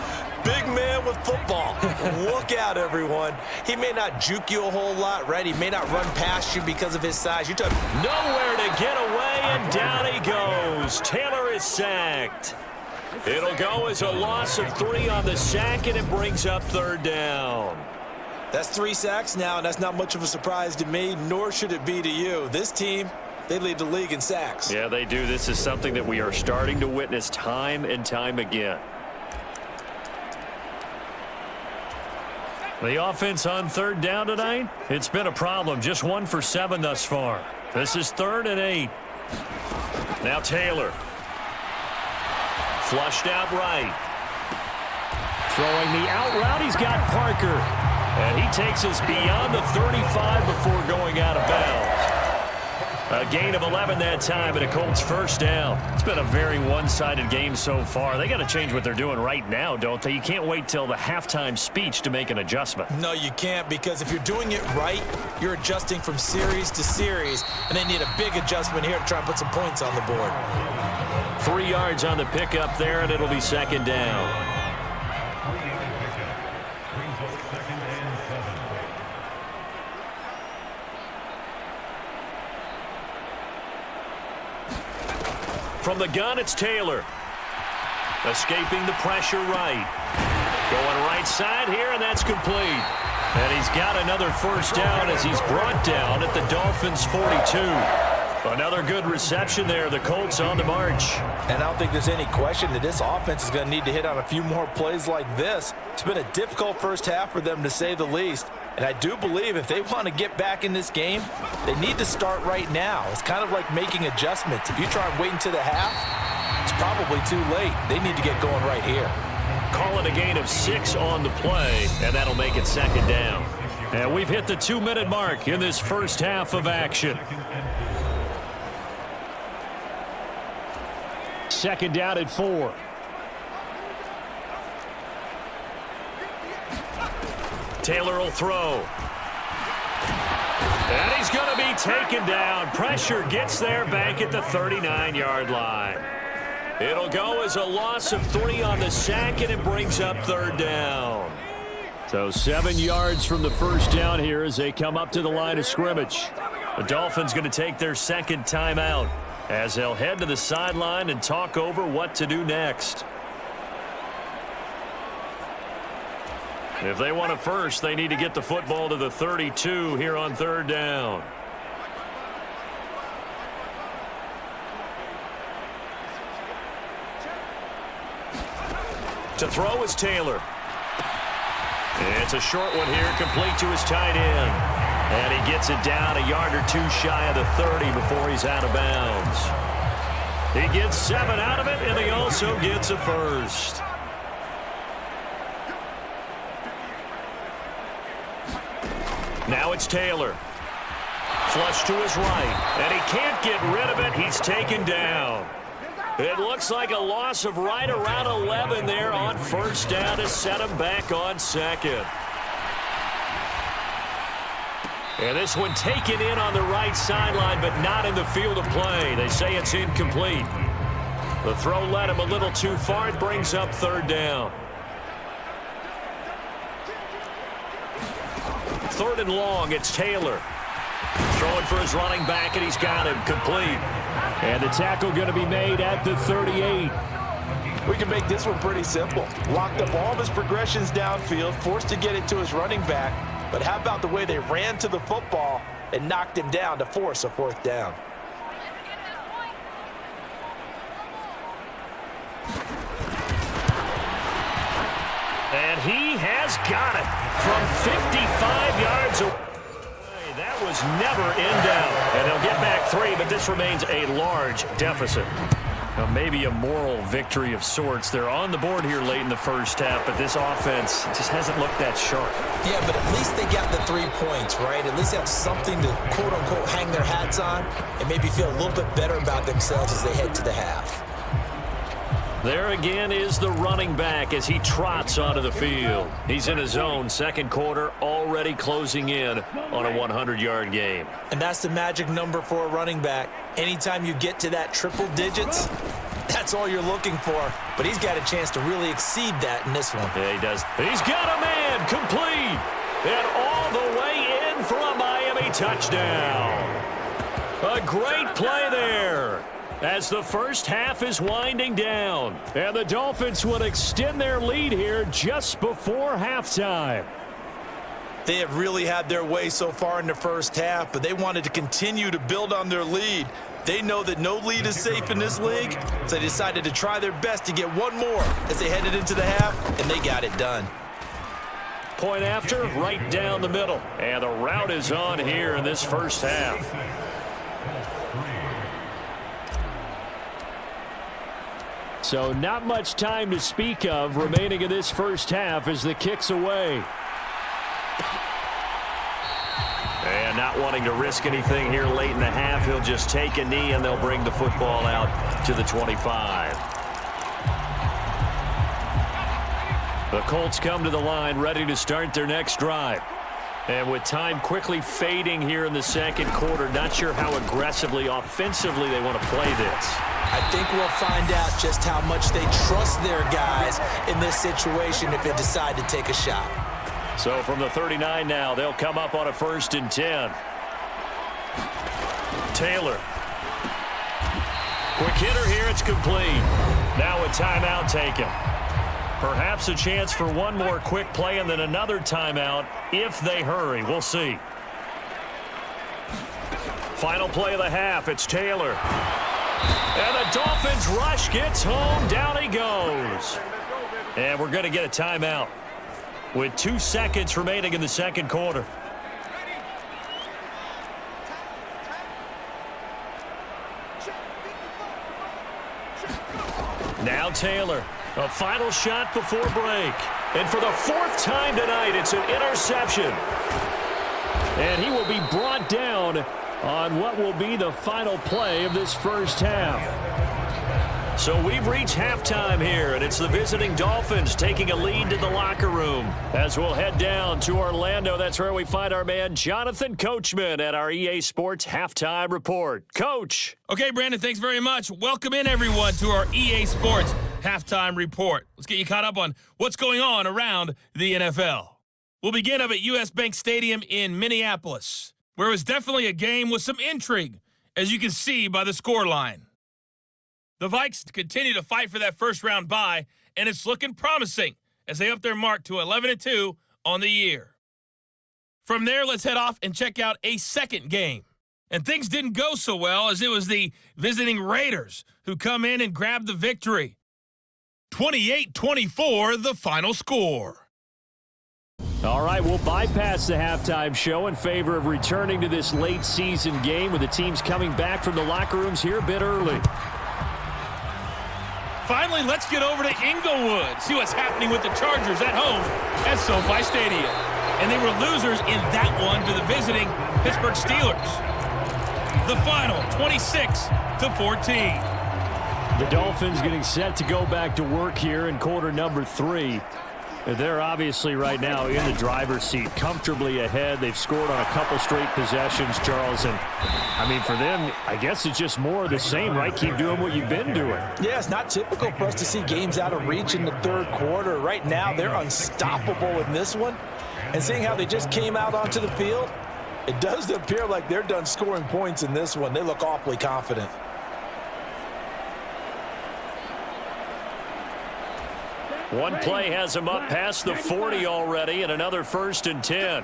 big man with football. Look out, everyone. He may not juke you a whole lot, right? He may not run past you because of his size. You're talking nowhere to get away, and down he goes. Taylor is sacked. It'll go as a loss of 3 on the sack, and it brings up 3rd down. That's 3 sacks now, and that's not much of a surprise to me, nor should it be to you. This team, they lead the league in sacks. Yeah, they do. This is something that we are starting to witness time and time again. The offense on 3rd down tonight, it's been a problem. Just 1 for 7 thus far. This is 3rd and 8. Now Taylor. Flushed out right. Throwing the out route, he's got Parker. And he takes us beyond the 35 before going out of bounds. A gain of 11 that time and a Colts first down. It's been a very one-sided game so far. They got to change what they're doing right now, don't they? You can't wait till the halftime speech to make an adjustment. No, you can't, because if you're doing it right, you're adjusting from series to series, and they need a big adjustment here to try and put some points on the board. 3 yards on the pickup there, and it'll be second down. From the gun, it's Taylor. Escaping the pressure right. Going right side here, and that's complete. And he's got another first down as he's brought down at the Dolphins' 42. Another good reception there. The Colts on the march. And I don't think there's any question that this offense is going to need to hit on a few more plays like this. It's been a difficult first half for them, to say the least. And I do believe if they want to get back in this game, they need to start right now. It's kind of like making adjustments. If you try and wait until the half, it's probably too late. They need to get going right here. Call it a gain of 6 on the play, and that'll make it second down. And we've hit the 2-minute mark in this first half of action. Second down at 4. Taylor will throw. And he's going to be taken down. Pressure gets there back at the 39-yard line. It'll go as a loss of 3 on the sack, and it brings up third down. So 7 yards from the first down here as they come up to the line of scrimmage. The Dolphins going to take their second timeout as they'll head to the sideline and talk over what to do next. If they want a first, they need to get the football to the 32 here on third down. To throw is Taylor. It's a short one here, complete to his tight end. And he gets it down a yard or 2 shy of the 30 before he's out of bounds. He gets 7 out of it, and he also gets a first. Now it's Taylor. Flush to his right, and he can't get rid of it. He's taken down. It looks like a loss of right around 11 there on first down to set him back on second. And this one taken in on the right sideline, but not in the field of play. They say it's incomplete. The throw led him a little too far. It brings up third down. Third and long, it's Taylor. Throwing for his running back, and he's got him complete. And the tackle going to be made at the 38. We can make this one pretty simple. Locked up all of his progressions downfield, forced to get it to his running back. But how about the way they ran to the football and knocked him down to force a fourth down? And he has got it from 55 yards away. That was never in doubt. And they'll get back 3, but this remains a large deficit. Now, maybe a moral victory of sorts. They're on the board here late in the first half, but this offense just hasn't looked that sharp. Yeah, but at least they got the 3 points, right? At least they have something to, quote-unquote, hang their hats on and maybe feel a little bit better about themselves as they head to the half. There again is the running back as he trots onto the field. He's in his zone, second quarter, already closing in on a 100-yard game. And that's the magic number for a running back. Anytime you get to that triple digits, that's all you're looking for. But he's got a chance to really exceed that in this one. Yeah, he does. He's got a man complete. And all the way in for a Miami touchdown. A great play there as the first half is winding down. And the Dolphins will extend their lead here just before halftime. They have really had their way so far in the first half, but they wanted to continue to build on their lead. They know that no lead is safe in this league, so they decided to try their best to get one more as they headed into the half, and they got it done. Point after, right down the middle. And the route is on here in this first half. So not much time to speak of remaining in this first half as the kick's away. not wanting to risk anything here late in the half. He'll just take a knee, and they'll bring the football out to the 25. The Colts come to the line, ready to start their next drive. And with time quickly fading here in the second quarter, not sure how aggressively, offensively they want to play this. I think we'll find out just how much they trust their guys in this situation if they decide to take a shot. So from the 39 now, they'll come up on a 1st and 10. Taylor. Quick hitter here, it's complete. Now a timeout taken. Perhaps a chance for one more quick play and then another timeout if they hurry. We'll see. Final play of the half, it's Taylor. And the Dolphins rush gets home, down he goes. And we're going to get a timeout with 2 seconds remaining in the second quarter. Now Taylor. A final shot before break. And for the 4th time tonight, it's an interception. And he will be brought down on what will be the final play of this first half. So we've reached halftime here, and it's the visiting Dolphins taking a lead to the locker room. As we'll head down to Orlando, that's where we find our man Jonathan Coachman at our EA Sports Halftime Report. Coach. Okay, Brandon, thanks very much. Welcome in, everyone, to our EA Sports Halftime Report. Let's get you caught up on what's going on around the NFL. We'll begin up at U.S. Bank Stadium in Minneapolis, where it was definitely a game with some intrigue, as you can see by the scoreline. The Vikes continue to fight for that first-round bye, and it's looking promising as they up their mark to 11-2 on the year. From there, let's head off and check out a second game. And things didn't go so well, as it was the visiting Raiders who come in and grab the victory. 28-24, the final score. All right, we'll bypass the halftime show in favor of returning to this late-season game with the teams coming back from the locker rooms here a bit early. Finally, let's get over to Inglewood, see what's happening with the Chargers at home at SoFi Stadium. And they were losers in that one to the visiting Pittsburgh Steelers. The final, 26-14. The Dolphins getting set to go back to work here in quarter number 3. They're obviously right now in the driver's seat, comfortably ahead. They've scored on a couple straight possessions, Charles. And, I mean, for them, I guess it's just more of the same, right? Keep doing what you've been doing. Yeah, it's not typical for us to see games out of reach in the third quarter. Right now, they're unstoppable in this one. And seeing how they just came out onto the field, it does appear like they're done scoring points in this one. They look awfully confident. One play has him up past the 40 already, and another 1st and 10.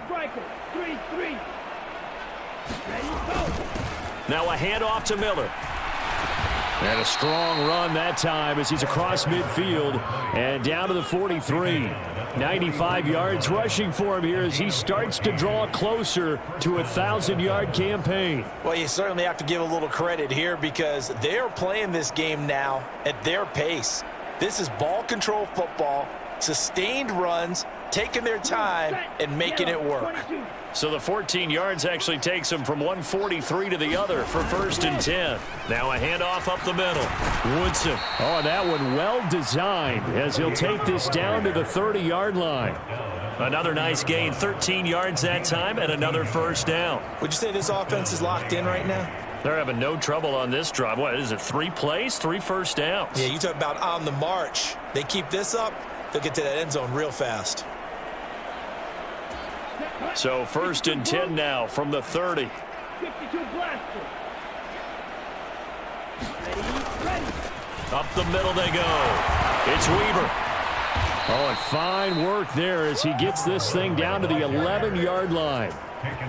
Now a handoff to Miller. And a strong run that time as he's across midfield and down to the 43. 95 yards rushing for him here as he starts to draw closer to a 1,000-yard campaign. Well, you certainly have to give a little credit here because they're playing this game now at their pace. This is ball control football, sustained runs, taking their time and making it work. So the 14 yards actually takes him from 143 to the other for 1st and 10. Now a handoff up the middle. Woodson. Oh, and that one well designed as he'll take this down to the 30-yard line. Another nice gain, 13 yards that time, and another 1st down. Would you say this offense is locked in right now? They're having no trouble on this drive. What is it, 3 plays, 3 first downs? Yeah, you talk about on the march. They keep this up, they'll get to that end zone real fast. So 1st and 10 now from the 30. 52 blaster. Up the middle they go. It's Weaver. Oh, and fine work there as he gets this thing down to the 11-yard line.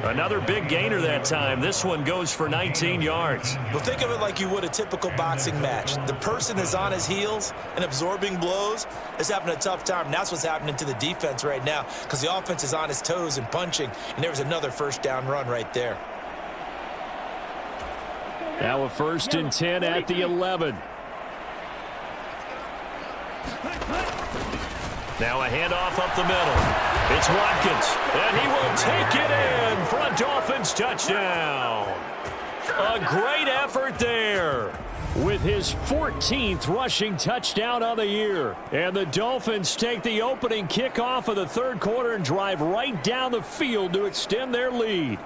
Another big gainer that time. This one goes for 19 yards. Well, think of it like you would a typical boxing match. The person is on his heels and absorbing blows is having a tough time. And that's what's happening to the defense right now because the offense is on his toes and punching. And there was another 1st down run right there. Now a 1st and 10 at the 11. Now a handoff up the middle. It's Watkins, and he will take it in for a Dolphins touchdown. A great effort there. With his 14th rushing touchdown of the year. And the Dolphins take the opening kickoff of the third quarter and drive right down the field to extend their lead.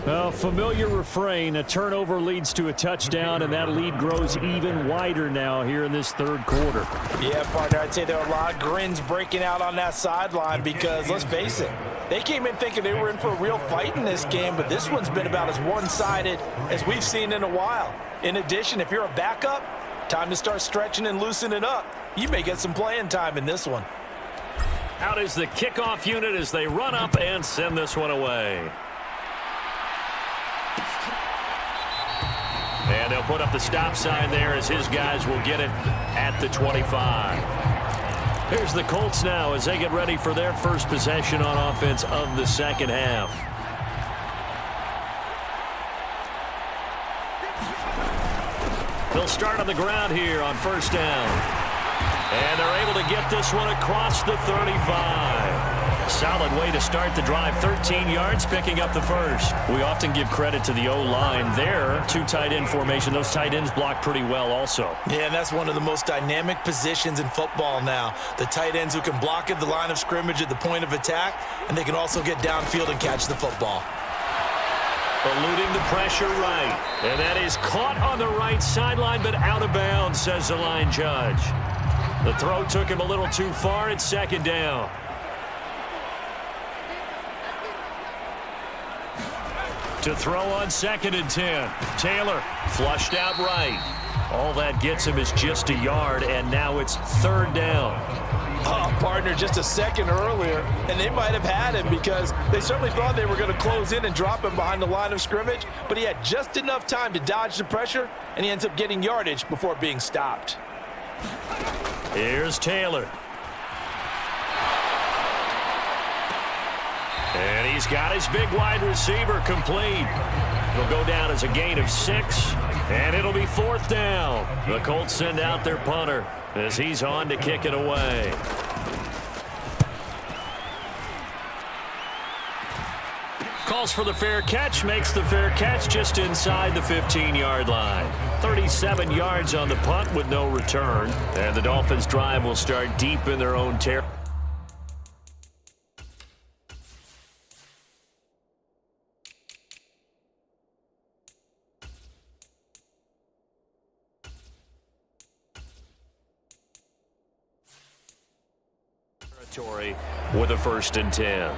A familiar refrain, a turnover leads to a touchdown, and that lead grows even wider now here in this third quarter. Yeah, partner, I'd say there are a lot of grins breaking out on that sideline because, let's face it, they came in thinking they were in for a real fight in this game, but this one's been about as one-sided as we've seen in a while. In addition, if you're a backup, time to start stretching and loosening up. You may get some playing time in this one. Out is the kickoff unit as they run up and send this one away. And they'll put up the stop sign there as his guys will get it at the 25. Here's the Colts now as they get ready for their first possession on offense of the second half. They'll start on the ground here on first down. And they're able to get this one across the 35. Solid way to start the drive. 13 yards, picking up the first. We often give credit to the O-line there. Two tight end formation. Those tight ends block pretty well also. Yeah, and that's one of the most dynamic positions in football now. The tight ends who can block at the line of scrimmage at the point of attack, and they can also get downfield and catch the football. Eluding the pressure right. And that is caught on the right sideline, but out of bounds, says the line judge. The throw took him a little too far. It's second down. To throw on second and 10. Taylor flushed out right. All that gets him is just a yard, and now it's third down. Oh, partner, just a second earlier, and they might have had him because they certainly thought they were going to close in and drop him behind the line of scrimmage, but he had just enough time to dodge the pressure, and he ends up getting yardage before being stopped. Here's Taylor. And he's got his big wide receiver complete. It'll go down as a gain of 6, and it'll be fourth down. The Colts send out their punter as he's on to kick it away. Calls for the fair catch, makes the fair catch just inside the 15-yard line. 37 yards on the punt with no return, and the Dolphins' drive will start deep in their own territory. With a 1st and 10.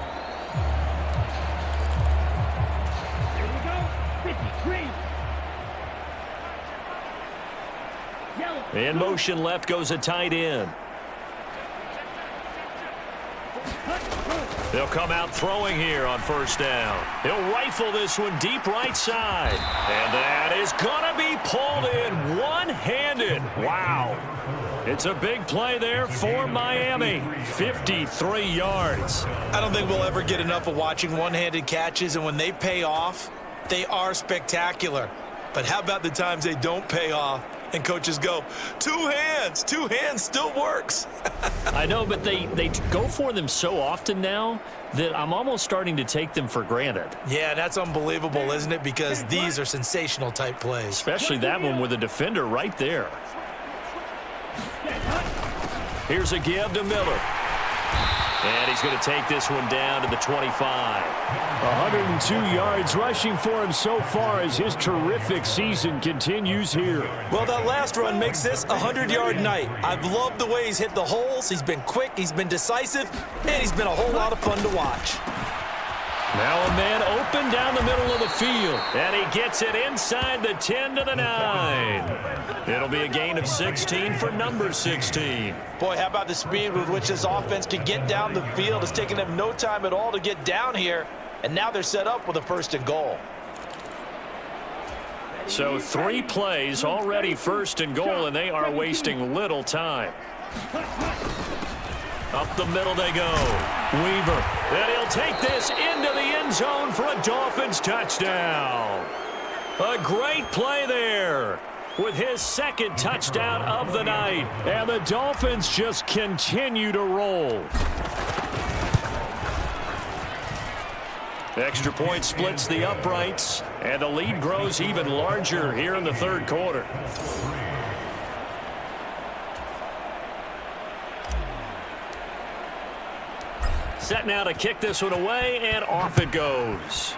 Here we go. 50, green. Yellow. In motion left goes a tight end. They'll come out throwing here on first down. He'll rifle this one deep right side. And that is going to be pulled in one-handed. Wow. It's a big play there for Miami. 53 yards. I don't think we'll ever get enough of watching one-handed catches, and when they pay off, they are spectacular. But how about the times they don't pay off and coaches go, two hands still works. I know, but they go for them so often now that I'm almost starting to take them for granted. Yeah, that's unbelievable, isn't it? Because these are sensational type plays. Especially that one with a defender right there. Here's a give to Miller. And he's going to take this one down to the 25. 102 yards rushing for him so far as his terrific season continues here. Well, that last run makes this a 100-yard night. I've loved the way he's hit the holes. He's been quick, he's been decisive, and he's been a whole lot of fun to watch. Now a man open down the middle of the field. And he gets it inside the 10 to the 9. It'll be a gain of 16 for number 16. Boy, how about the speed with which this offense can get down the field? It's taken them no time at all to get down here. And now they're set up with a 1st and goal. So 3 plays, already 1st and goal, and they are wasting little time. Up the middle they go. Weaver. And he'll take this into the end zone for a Dolphins touchdown. A great play there. with his second touchdown of the night. And the Dolphins just continue to roll. Extra point splits the uprights, and the lead grows even larger here in the third quarter. Set now to kick this one away, and off it goes.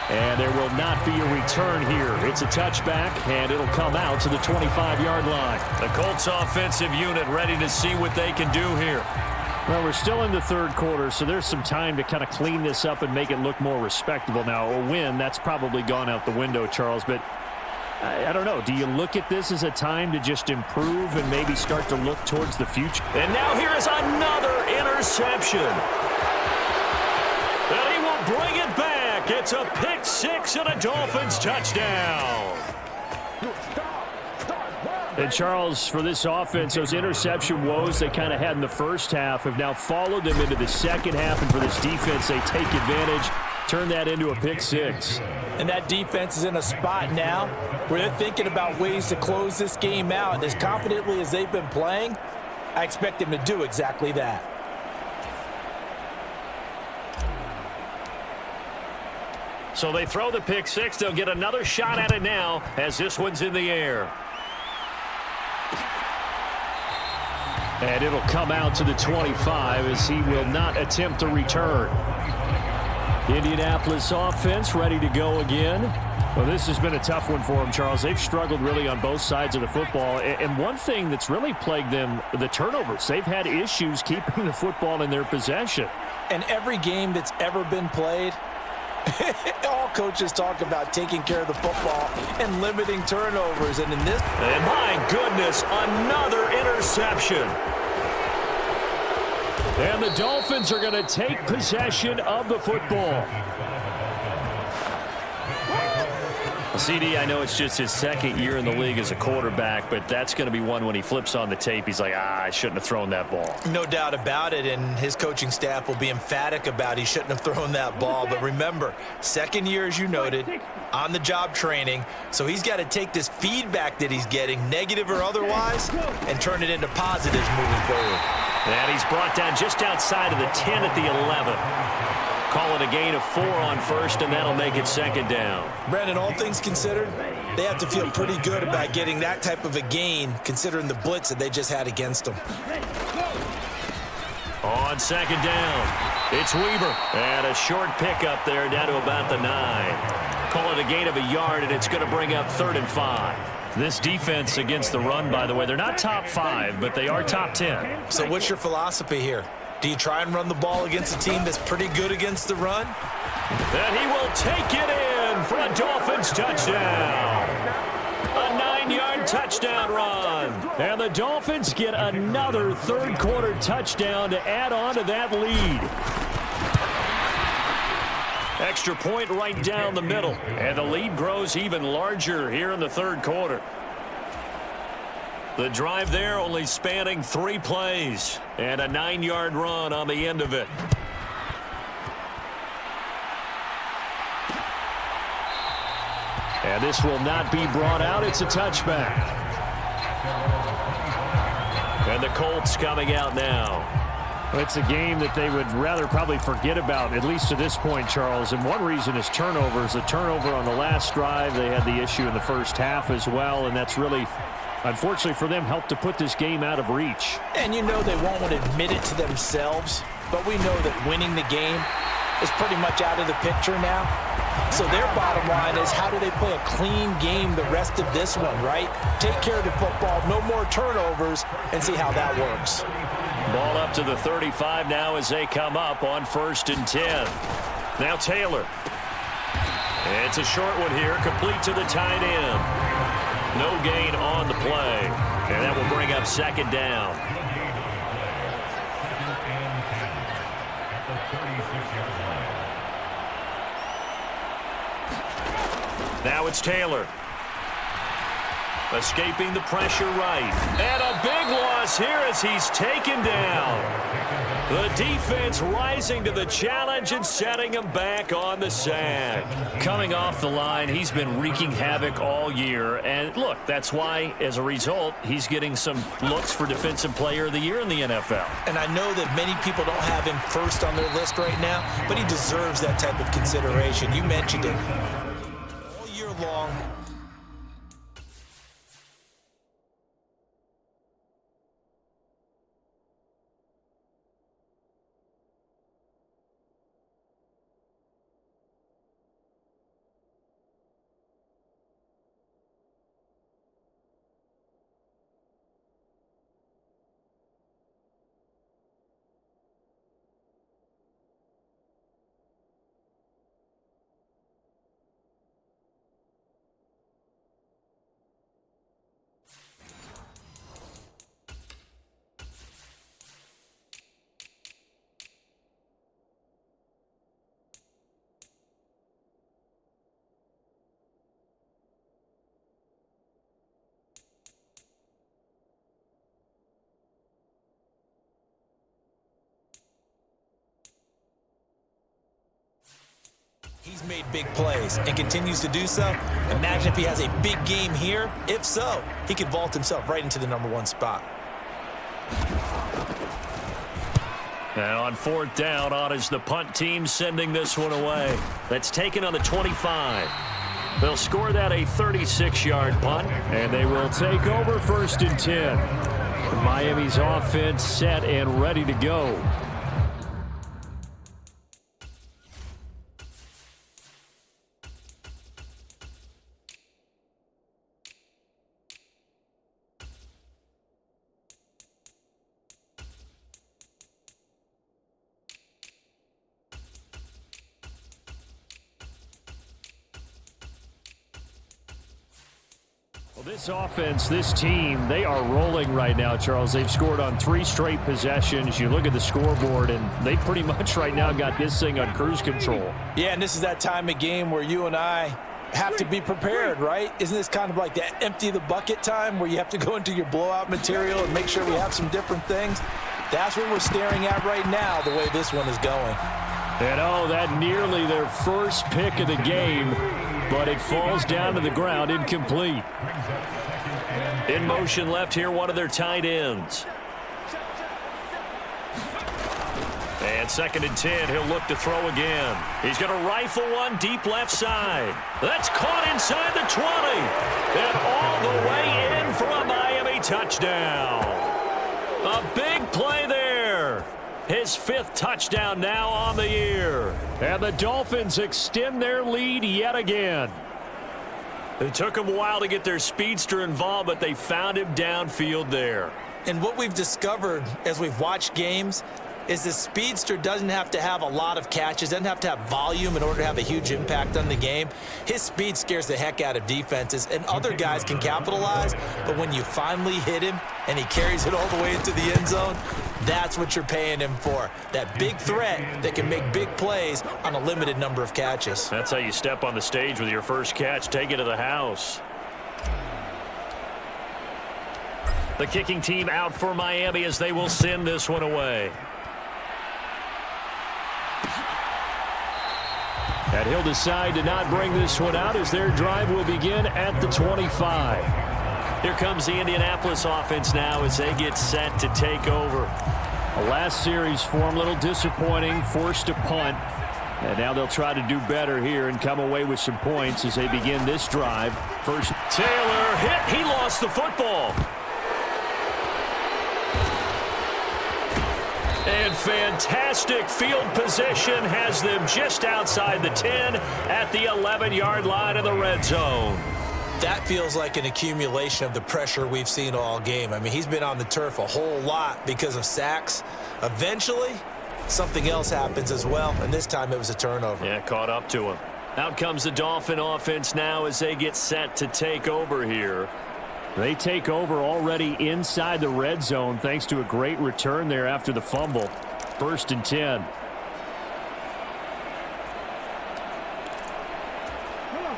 And there will not be a return here. It's a touchback, and it'll come out to the 25-yard line. The Colts offensive unit ready to see what they can do here. Well, we're still in the third quarter, so there's some time to kind of clean this up and make it look more respectable. Now, a win, that's probably gone out the window, Charles, but I don't know. Do you look at this as a time to just improve and maybe start to look towards the future? And now here is another interception. And he will bring it back. It's a pick six and a Dolphins touchdown. And, Charles, for this offense, those interception woes they kind of had in the first half have now followed them into the second half. And for this defense, they take advantage, turn that into a pick six. And that defense is in a spot now where they're thinking about ways to close this game out. And as confidently as they've been playing, I expect them to do exactly that. So they throw the pick six. They'll get another shot at it now as this one's in the air. And it'll come out to the 25 as he will not attempt to return. Indianapolis offense ready to go again. Well, this has been a tough one for them, Charles. They've struggled really on both sides of the football. And one thing that's really plagued them, the turnovers. They've had issues keeping the football in their possession. And every game that's ever been played, all coaches talk about taking care of the football and limiting turnovers. And in this... And my goodness, another interception. And the Dolphins are going to take possession of the football. CD, I know it's just his second year in the league as a quarterback, but that's going to be one when he flips on the tape. He's like, I shouldn't have thrown that ball. No doubt about it, and his coaching staff will be emphatic about he shouldn't have thrown that ball. But remember, second year, as you noted, on-the-job training, so he's got to take this feedback that he's getting, negative or otherwise, and turn it into positives moving forward. And he's brought down just outside of the 10 at the 11. Call it a gain of 4 on first, and that'll make it second down. Brandon, all things considered, they have to feel pretty good about getting that type of a gain, considering the blitz that they just had against them. On second down, it's Weaver. And a short pickup there down to about the 9. Call it a gain of a yard, and it's going to bring up 3rd and 5. This defense against the run, by the way, they're not top 5, but they are top 10. So what's your philosophy here? Do you try and run the ball against a team that's pretty good against the run? And he will take it in for a Dolphins touchdown. A 9-yard touchdown run. And the Dolphins get another third-quarter touchdown to add on to that lead. Extra point right down the middle. And the lead grows even larger here in the third quarter. The drive there only spanning 3 plays. And a 9-yard run on the end of it. And this will not be brought out. It's a touchback. And the Colts coming out now. It's a game that they would rather probably forget about, at least to this point, Charles. And one reason is turnovers. The turnover on the last drive, they had the issue in the first half as well. And that's really, unfortunately for them, helped to put this game out of reach. And you know they won't want to admit it to themselves, but we know that winning the game is pretty much out of the picture now. So their bottom line is, how do they play a clean game the rest of this one, right? Take care of the football, no more turnovers, and see how that works. Ball up to the 35 now as they come up on 1st and 10. Now Taylor. It's a short one here, complete to the tight end. No gain on the play. And that will bring up 2nd down. Now it's Taylor. Escaping the pressure right. And a big loss here as he's taken down. The defense rising to the challenge and setting him back on the sack. Coming off the line, he's been wreaking havoc all year. And look, that's why, as a result, he's getting some looks for Defensive Player of the Year in the NFL. And I know that many people don't have him first on their list right now, but he deserves that type of consideration. You mentioned it. All year long, he's made big plays and continues to do so. Imagine if he has a big game here. If so, he could vault himself right into the #1 spot. And on 4th down, on is the punt team sending this one away. That's taken on the 25. They'll score that a 36-yard punt, and they will take over 1st and 10. Miami's offense set and ready to go. This offense, this team, they are rolling right now, Charles. They've scored on 3 straight possessions. You look at the scoreboard, and they pretty much right now got this thing on cruise control. Yeah, and this is that time of game where you and I have to be prepared, right? Isn't this kind of like that empty the bucket time where you have to go into your blowout material and make sure we have some different things? That's what we're staring at right now, the way this one is going. And oh, that nearly their first pick of the game, but it falls down to the ground, incomplete. In motion left here, one of their tight ends. And 2nd and 10, he'll look to throw again. He's going to rifle one deep left side. That's caught inside the 20. And all the way in for a Miami touchdown. A big play there. His 5th touchdown now on the year. And the Dolphins extend their lead yet again. It took them a while to get their speedster involved, but they found him downfield there. And what we've discovered as we've watched games is the speedster doesn't have to have a lot of catches, doesn't have to have volume in order to have a huge impact on the game. His speed scares the heck out of defenses, and other guys can capitalize, but when you finally hit him and he carries it all the way into the end zone, that's what you're paying him for. That big threat that can make big plays on a limited number of catches. That's how you step on the stage with your first catch. Take it to the house. The kicking team out for Miami as they will send this one away. And he'll decide to not bring this one out as their drive will begin at the 25. Here comes the Indianapolis offense now as they get set to take over. The last series for them, a little disappointing, forced a punt. And now they'll try to do better here and come away with some points as they begin this drive. First, Taylor hit. He lost the football. And fantastic field position has them just outside the 10 at the 11-yard line of the red zone. That feels like an accumulation of the pressure we've seen all game. I mean, he's been on the turf a whole lot because of sacks. Eventually, something else happens as well, and this time it was a turnover. Yeah, caught up to him. Out comes the Dolphin offense now as they get set to take over here. They take over already inside the red zone thanks to a great return there after the fumble. 1st and 10.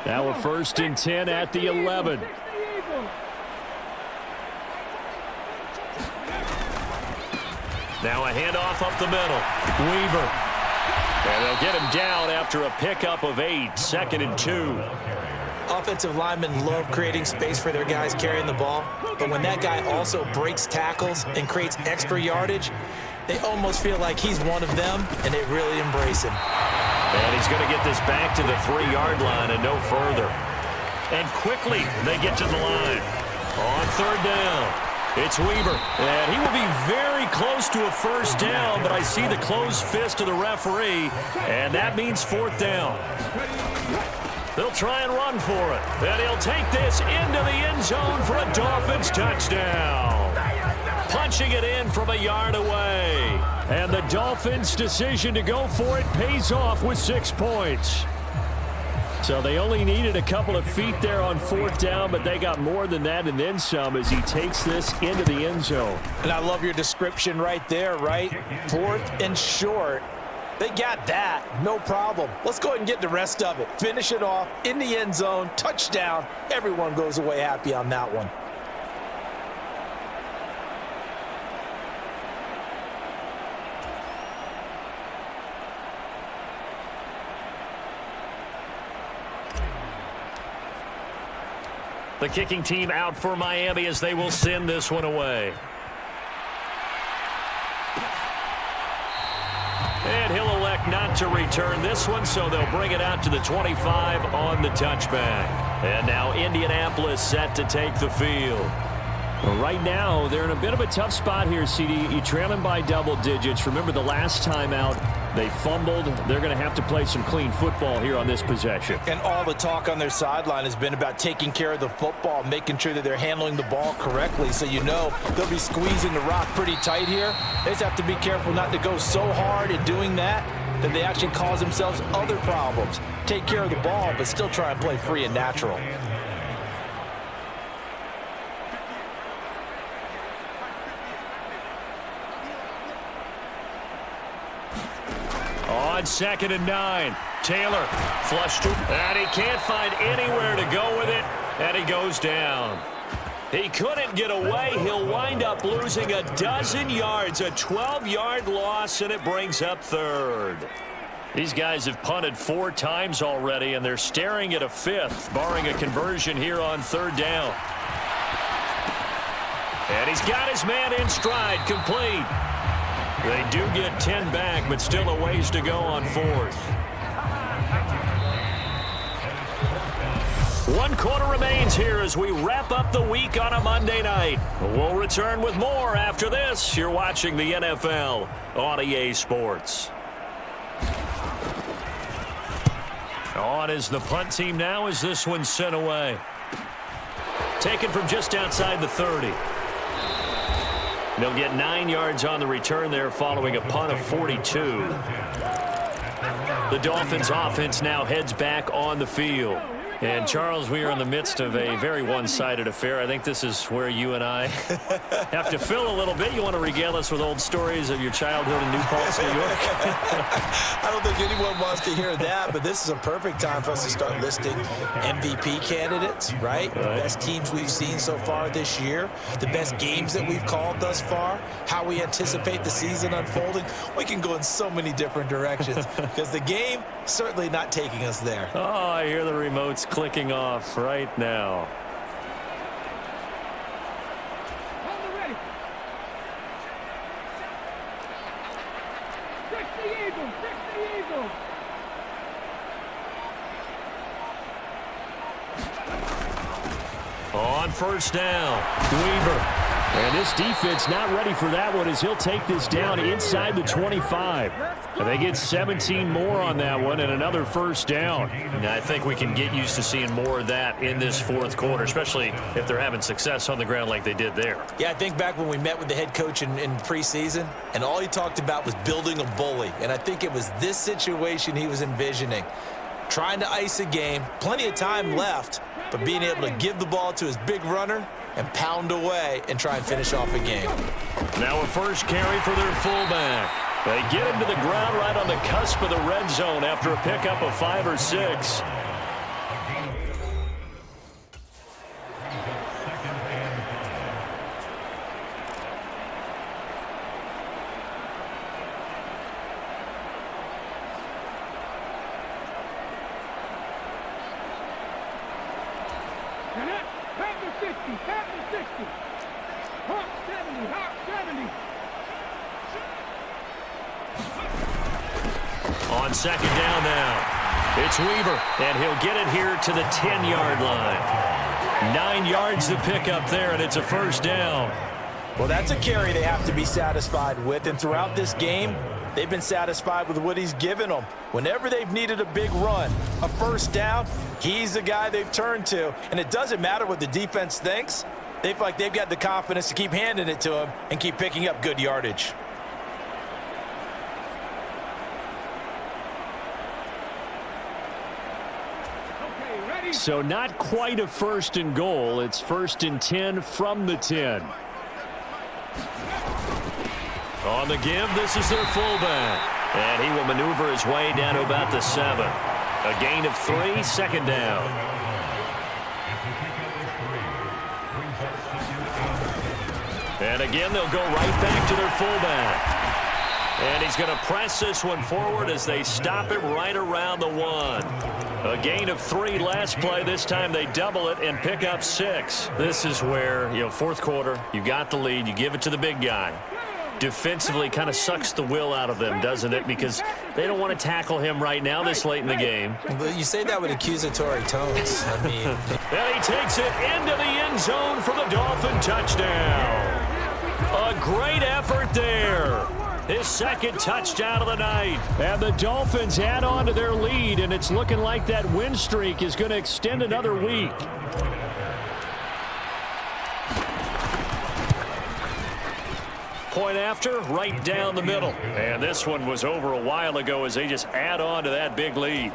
Now a 1st and 10 at the 11. Now a handoff up the middle. Weaver. And they'll get him down after a pickup of 8, 2nd and 2. Offensive linemen love creating space for their guys carrying the ball, but when that guy also breaks tackles and creates extra yardage, they almost feel like he's one of them, and they really embrace him. And he's going to get this back to the 3-yard line and no further. And quickly they get to the line. On 3rd down, it's Weaver. And he will be very close to a first down, but I see the closed fist of the referee, and that means 4th down. They'll try and run for it. And he'll take this into the end zone for a Dolphins touchdown. Punching it in from a yard away. And the Dolphins' decision to go for it pays off with 6 points. So they only needed a couple of feet there on 4th down, but they got more than that and then some as he takes this into the end zone. And I love your description right there, right? 4th and short. They got that. No problem. Let's go ahead and get the rest of it. Finish it off in the end zone. Touchdown. Everyone goes away happy on that one. The kicking team out for Miami as they will send this one away. And he'll elect not to return this one, so they'll bring it out to the 25 on the touchback. And now Indianapolis set to take the field. Well, right now, they're in a bit of a tough spot here, CD. You're trailing by double digits. Remember the last time out, they fumbled. They're going to have to play some clean football here on this possession. And all the talk on their sideline has been about taking care of the football, making sure that they're handling the ball correctly. So you know they'll be squeezing the rock pretty tight here. They just have to be careful not to go so hard in doing that they actually cause themselves other problems. Take care of the ball, but still try and play free and natural. On 2nd and 9, Taylor flushed, and he can't find anywhere to go with it, and he goes down. He couldn't get away. He'll wind up losing a dozen yards, a 12-yard loss, and it brings up 3rd. These guys have punted 4 times already, and they're staring at a 5th, barring a conversion here on 3rd down. And he's got his man in stride, complete. They do get 10 back, but still a ways to go on 4th. 1 quarter remains here as we wrap up the week on a Monday night. We'll return with more after this. You're watching the NFL on EA Sports. On is the punt team now as this one's sent away. Taken from just outside the 30. They'll get 9 yards on the return there following a punt of 42. The Dolphins offense now heads back on the field. And, Charles, we are in the midst of a very one-sided affair. I think this is where you and I have to fill a little bit. You want to regale us with old stories of your childhood in New Paltz, New York? I don't think anyone wants to hear that, but this is a perfect time for us to start listing MVP candidates, right? The best teams we've seen so far this year, the best games that we've called thus far, how we anticipate the season unfolding. We can go in so many different directions because the game certainly not taking us there. Oh, I hear the remotes clicking off right now. On the ready. Fix the eagle. Fix the eagle. On 1st down, Weaver. And this defense not ready for that one as he'll take this down inside the 25. And they get 17 more on that one and another 1st down. And I think we can get used to seeing more of that in this 4th quarter, especially if they're having success on the ground like they did there. Yeah, I think back when we met with the head coach in preseason, and all he talked about was building a bully. And I think it was this situation he was envisioning. Trying to ice a game, plenty of time left, but being able to give the ball to his big runner and pound away and try and finish off a game. Now a first carry for their fullback. They get him to the ground right on the cusp of the red zone after a pickup of 5 or 6. And that's half the 60, half the 60. Hawk 70, Hawk 70. On second down now. It's Weaver, and he'll get it here to the 10-yard line. 9 yards to pick up there, and it's a first down. Well, that's a carry they have to be satisfied with, and throughout this game, they've been satisfied with what he's given them. Whenever they've needed a big run, a first down, he's the guy they've turned to. And it doesn't matter what the defense thinks. They feel like they've got the confidence to keep handing it to him and keep picking up good yardage. So not quite a first and goal. It's first and 10 from the 10. On the give, this is their fullback. And he will maneuver his way down to about the 7. A gain of 3, second down. And again, they'll go right back to their fullback. And he's going to press this one forward as they stop him right around the 1. A gain of 3 last play. This time they double it and pick up 6. This is where, fourth quarter, you got the lead. You give it to the big guy. Defensively kind of sucks the will out of them, doesn't it? Because they don't want to tackle him right now this late in the game. But you say that with accusatory tones. I mean. And he takes it into the end zone for the Dolphin touchdown. A great effort there. His second touchdown of the night. And the Dolphins add on to their lead, and it's looking like that win streak is going to extend another week. Point after, right down the middle. And this one was over a while ago as they just add on to that big lead.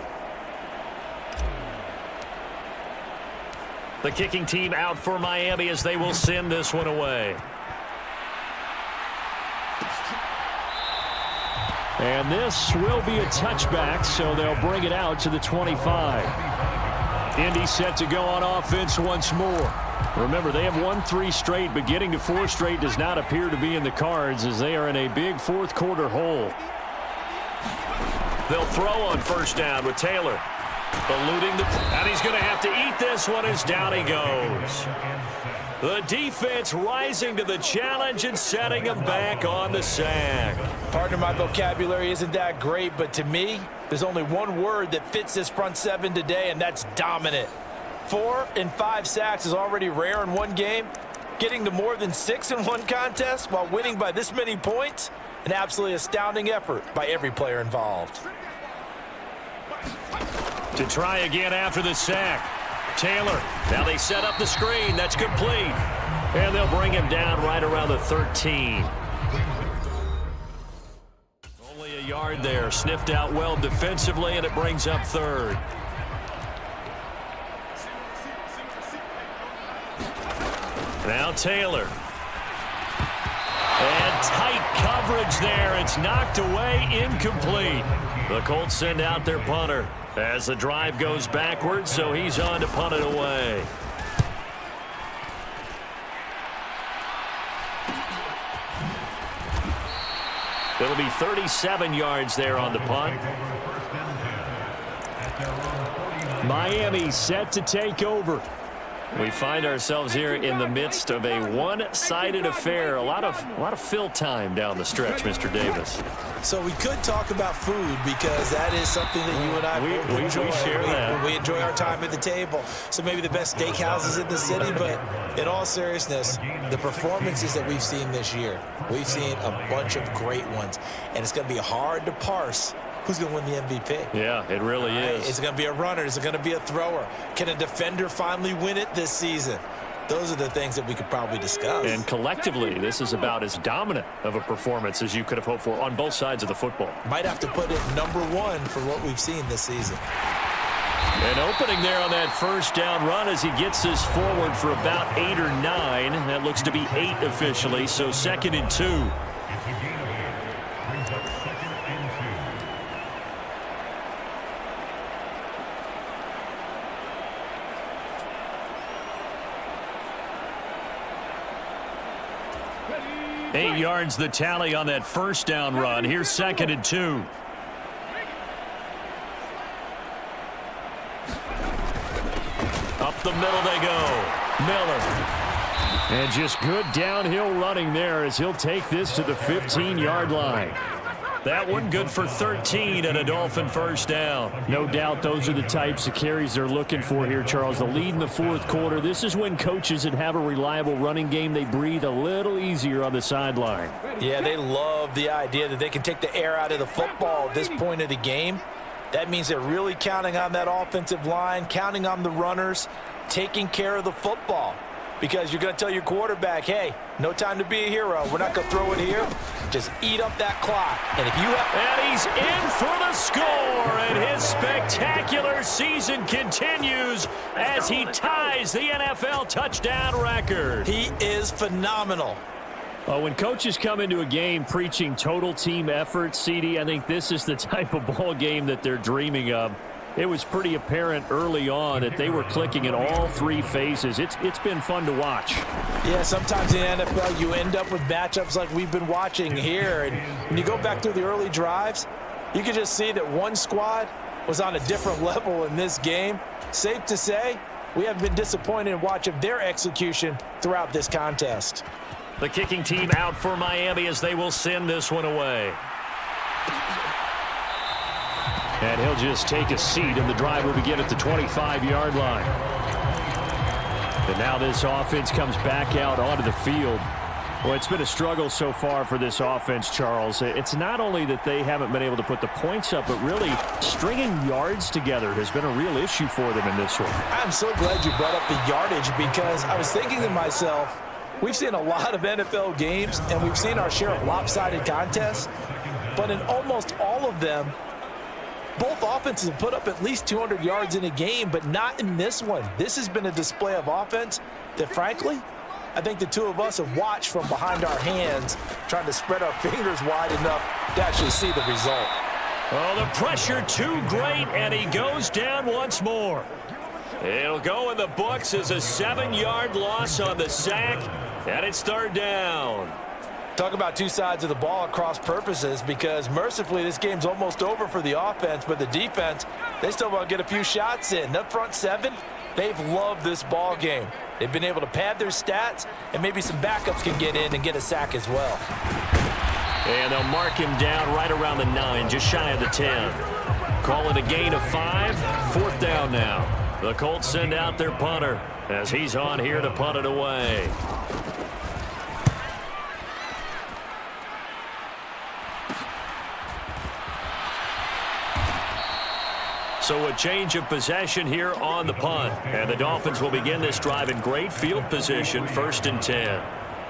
The kicking team out for Miami as they will send this one away. And this will be a touchback, so they'll bring it out to the 25. Indy set to go on offense once more. Remember, they have won 3 straight, but getting to 4 straight does not appear to be in the cards as they are in a big fourth quarter hole. They'll throw on first down with Taylor. Eluding and he's going to have to eat this one as down he goes. The defense rising to the challenge and setting him back on the sack. Partner, my vocabulary isn't that great, but to me, there's only one word that fits this front 7 today, and that's dominant. 4 and 5 sacks is already rare in one game. Getting to more than 6 in one contest while winning by this many points, an absolutely astounding effort by every player involved. To try again after the sack. Taylor. Now they set up the screen. That's complete. And they'll bring him down right around the 13. Only a yard there. Sniffed out well defensively, and it brings up 3rd. Now Taylor. And tight coverage there. It's knocked away, incomplete. The Colts send out their punter as the drive goes backwards, so he's on to punt it away. It'll be 37 yards there on the punt. Miami set to take over. We find ourselves here in the midst of a one-sided affair. A lot of fill time down the stretch, Mr. Davis. So we could talk about food because that is something that you and I both enjoy. We share that. We enjoy our time at the table. So maybe the best steakhouses in the city, but in all seriousness, the performances that we've seen this year, we've seen a bunch of great ones, and it's going to be hard to parse who's going to win the MVP. Yeah, it really is. Is it going to be a runner? Is it going to be a thrower? Can a defender finally win it this season? Those are the things that we could probably discuss. And collectively, this is about as dominant of a performance as you could have hoped for on both sides of the football. Might have to put it #1 for what we've seen this season. An opening there on that first down run as he gets this forward for about 8 or 9. That looks to be 8 officially, so 2nd and 2. Eight yards the tally on that first down run. Here's 2nd and 2. Up Up the middle they go. Miller. And just good downhill running there as he'll take this to the 15-yard line. That one good for 13 and a Dolphin first down. No doubt those are the types of carries they're looking for here, Charles. The lead in the fourth quarter. This is when coaches that have a reliable running game, they breathe a little easier on the sideline. Yeah, they love the idea that they can take the air out of the football at this point of the game. That means they're really counting on that offensive line, counting on the runners, taking care of the football. Because you're going to tell your quarterback, hey, no time to be a hero. We're not going to throw it here. Just eat up that clock. And if you have... And he's in for the score. And his spectacular season continues as he ties the NFL touchdown record. He is phenomenal. When coaches come into a game preaching total team effort, CD, I think this is the type of ball game that they're dreaming of. It was pretty apparent early on that they were clicking in all three phases. It's been fun to watch. Yeah, sometimes in the NFL you end up with matchups like we've been watching here. And when you go back through the early drives, you can just see that one squad was on a different level in this game. Safe to say, we have been disappointed in watching their execution throughout this contest. The kicking team out for Miami as they will send this one away. And he'll just take a seat, and the drive will begin at the 25-yard line. And now this offense comes back out onto the field. Well, it's been a struggle so far for this offense, Charles. It's not only that they haven't been able to put the points up, but really stringing yards together has been a real issue for them in this one. I'm so glad you brought up the yardage because I was thinking to myself, we've seen a lot of NFL games, and we've seen our share of lopsided contests, but in almost all of them, both offenses have put up at least 200 yards in a game, but not in this one. This has been a display of offense that, frankly, I think the two of us have watched from behind our hands, trying to spread our fingers wide enough to actually see the result. Oh, the pressure too great, and he goes down once more. It'll go in the books as a 7-yard loss on the sack, and it's third down. Talk about two sides of the ball at cross purposes because mercifully this game's almost over for the offense, but the defense, they still want to get a few shots in. That front seven, they've loved this ball game. They've been able to pad their stats, and maybe some backups can get in and get a sack as well. And they'll mark him down right around the 9, just shy of the 10. Call it a gain of 5, fourth down now. The Colts send out their punter as he's on here to punt it away. So a change of possession here on the punt. And the Dolphins will begin this drive in great field position, 1st and 10.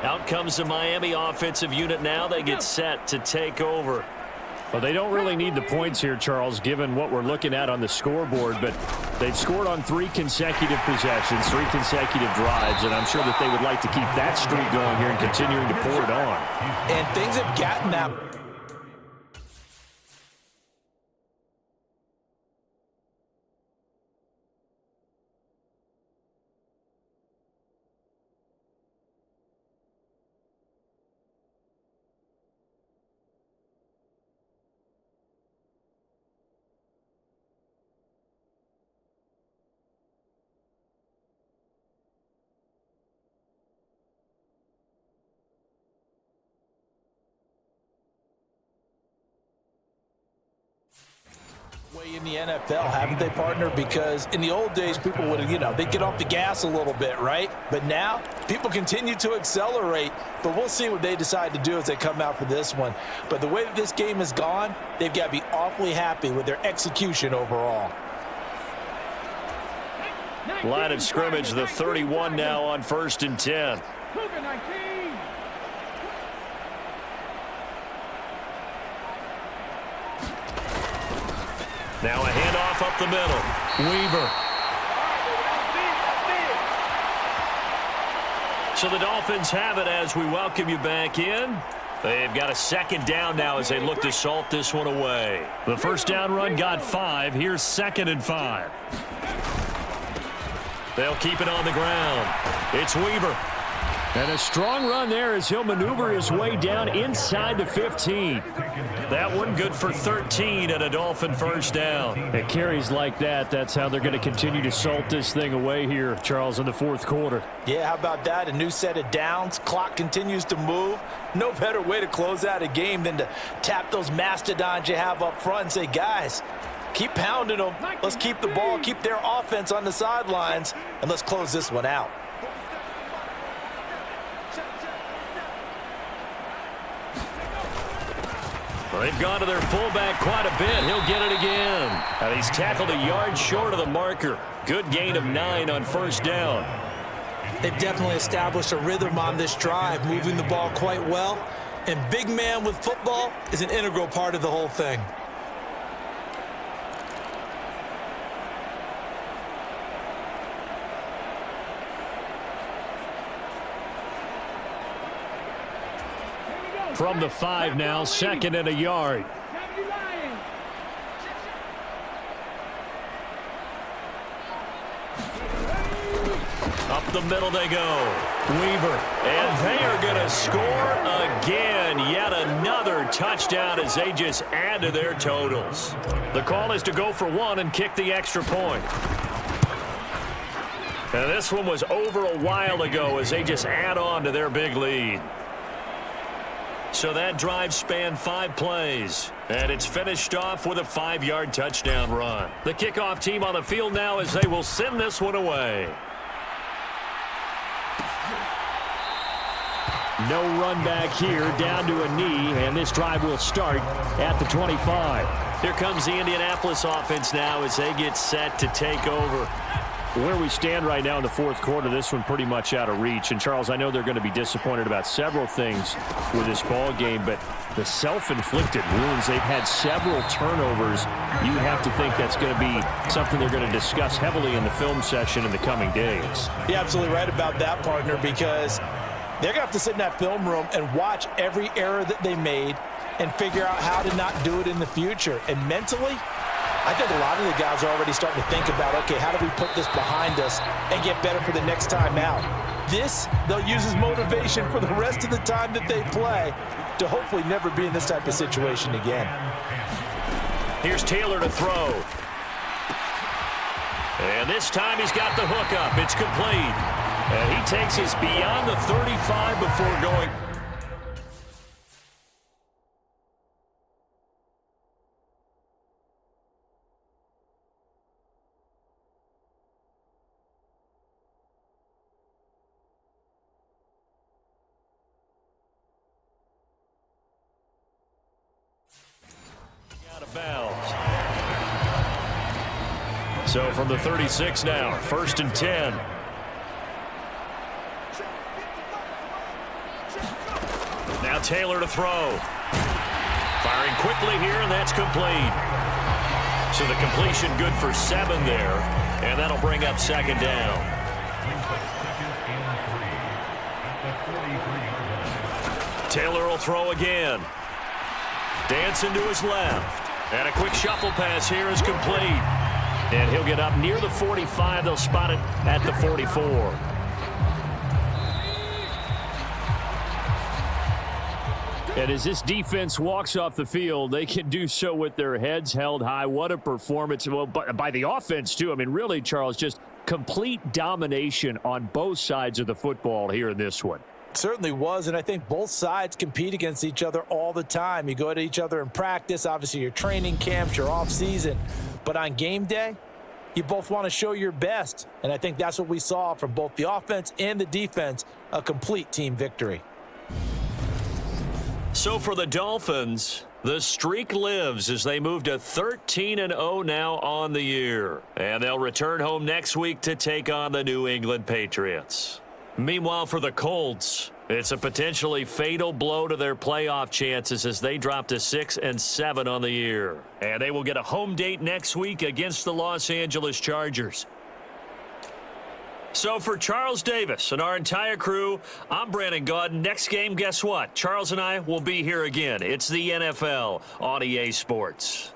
Out comes the Miami offensive unit now. They get set to take over. Well, they don't really need the points here, Charles, given what we're looking at on the scoreboard. But they've scored on 3 consecutive possessions, 3 consecutive drives. And I'm sure that they would like to keep that streak going here and continuing to pour it on. And things have gotten that. In the NFL, haven't they, partner? Because in the old days, people would have, they'd get off the gas a little bit, right? But now, people continue to accelerate, but we'll see what they decide to do as they come out for this one. But the way that this game has gone, they've got to be awfully happy with their execution overall. Line of scrimmage, the 31 now on 1st and 10. Now a handoff up the middle. Weaver. So the Dolphins have it as we welcome you back in. They've got a 2nd down now as they look to salt this one away. The first down run got 5. Here's 2nd and 5. They'll keep it on the ground. It's Weaver. And a strong run there as he'll maneuver his way down inside the 15. That one good for 13 and a Dolphin first down. It carries like that. That's how they're going to continue to salt this thing away here, Charles, in the fourth quarter. Yeah, how about that? A new set of downs. Clock continues to move. No better way to close out a game than to tap those mastodons you have up front and say, guys, keep pounding them. Let's keep the ball, keep their offense on the sidelines, and let's close this one out. Well, they've gone to their fullback quite a bit. He'll get it again. And he's tackled a yard short of the marker. Good gain of 9 on first down. They've definitely established a rhythm on this drive, moving the ball quite well. And big man with football is an integral part of the whole thing. From the 5 now, 2nd and a yard. Up the middle they go. Weaver. And they are going to score again. Yet another touchdown as they just add to their totals. The call is to go for 1 and kick the extra point. And this one was over a while ago as they just add on to their big lead. So that drive spanned 5 plays, and it's finished off with a 5-yard touchdown run. The kickoff team on the field now as they will send this one away. No run back here, down to a knee, and this drive will start at the 25. Here comes the Indianapolis offense now as they get set to take over. Where we stand right now in the fourth quarter, this one pretty much out of reach. And, Charles, I know they're going to be disappointed about several things with this ball game, but the self-inflicted wounds, they've had several turnovers. You have to think that's going to be something they're going to discuss heavily in the film session in the coming days. You're absolutely right about that, partner, because they're going to have to sit in that film room and watch every error that they made and figure out how to not do it in the future. And mentally, I think a lot of the guys are already starting to think about, okay, how do we put this behind us and get better for the next time out? This, they'll use as motivation for the rest of the time that they play to hopefully never be in this type of situation again. Here's Taylor to throw. And this time he's got the hook up. It's complete. And he takes us beyond the 35 before going. Out of bounds. So from the 36 now, 1st and 10. Now Taylor to throw. Firing quickly here, and that's complete. So the completion good for 7 there, and that'll bring up 2nd down. Taylor will throw again. Dancing to his left. And a quick shuffle pass here is complete. And he'll get up near the 45. They'll spot it at the 44. And as this defense walks off the field, they can do so with their heads held high. What a performance. Well, by the offense, too. I mean, really, Charles, just complete domination on both sides of the football here in this one. Certainly was, and I think both sides compete against each other all the time. You go at each other in practice, obviously your training camps, your off-season. But on game day, you both want to show your best. And I think that's what we saw from both the offense and the defense, a complete team victory. So for the Dolphins, the streak lives as they move to 13-0 now on the year. And they'll return home next week to take on the New England Patriots. Meanwhile, for the Colts, it's a potentially fatal blow to their playoff chances as they drop to 6-7 on the year. And they will get a home date next week against the Los Angeles Chargers. So for Charles Davis and our entire crew, I'm Brandon Gaudin. Next game, guess what? Charles and I will be here again. It's the NFL on EA Sports.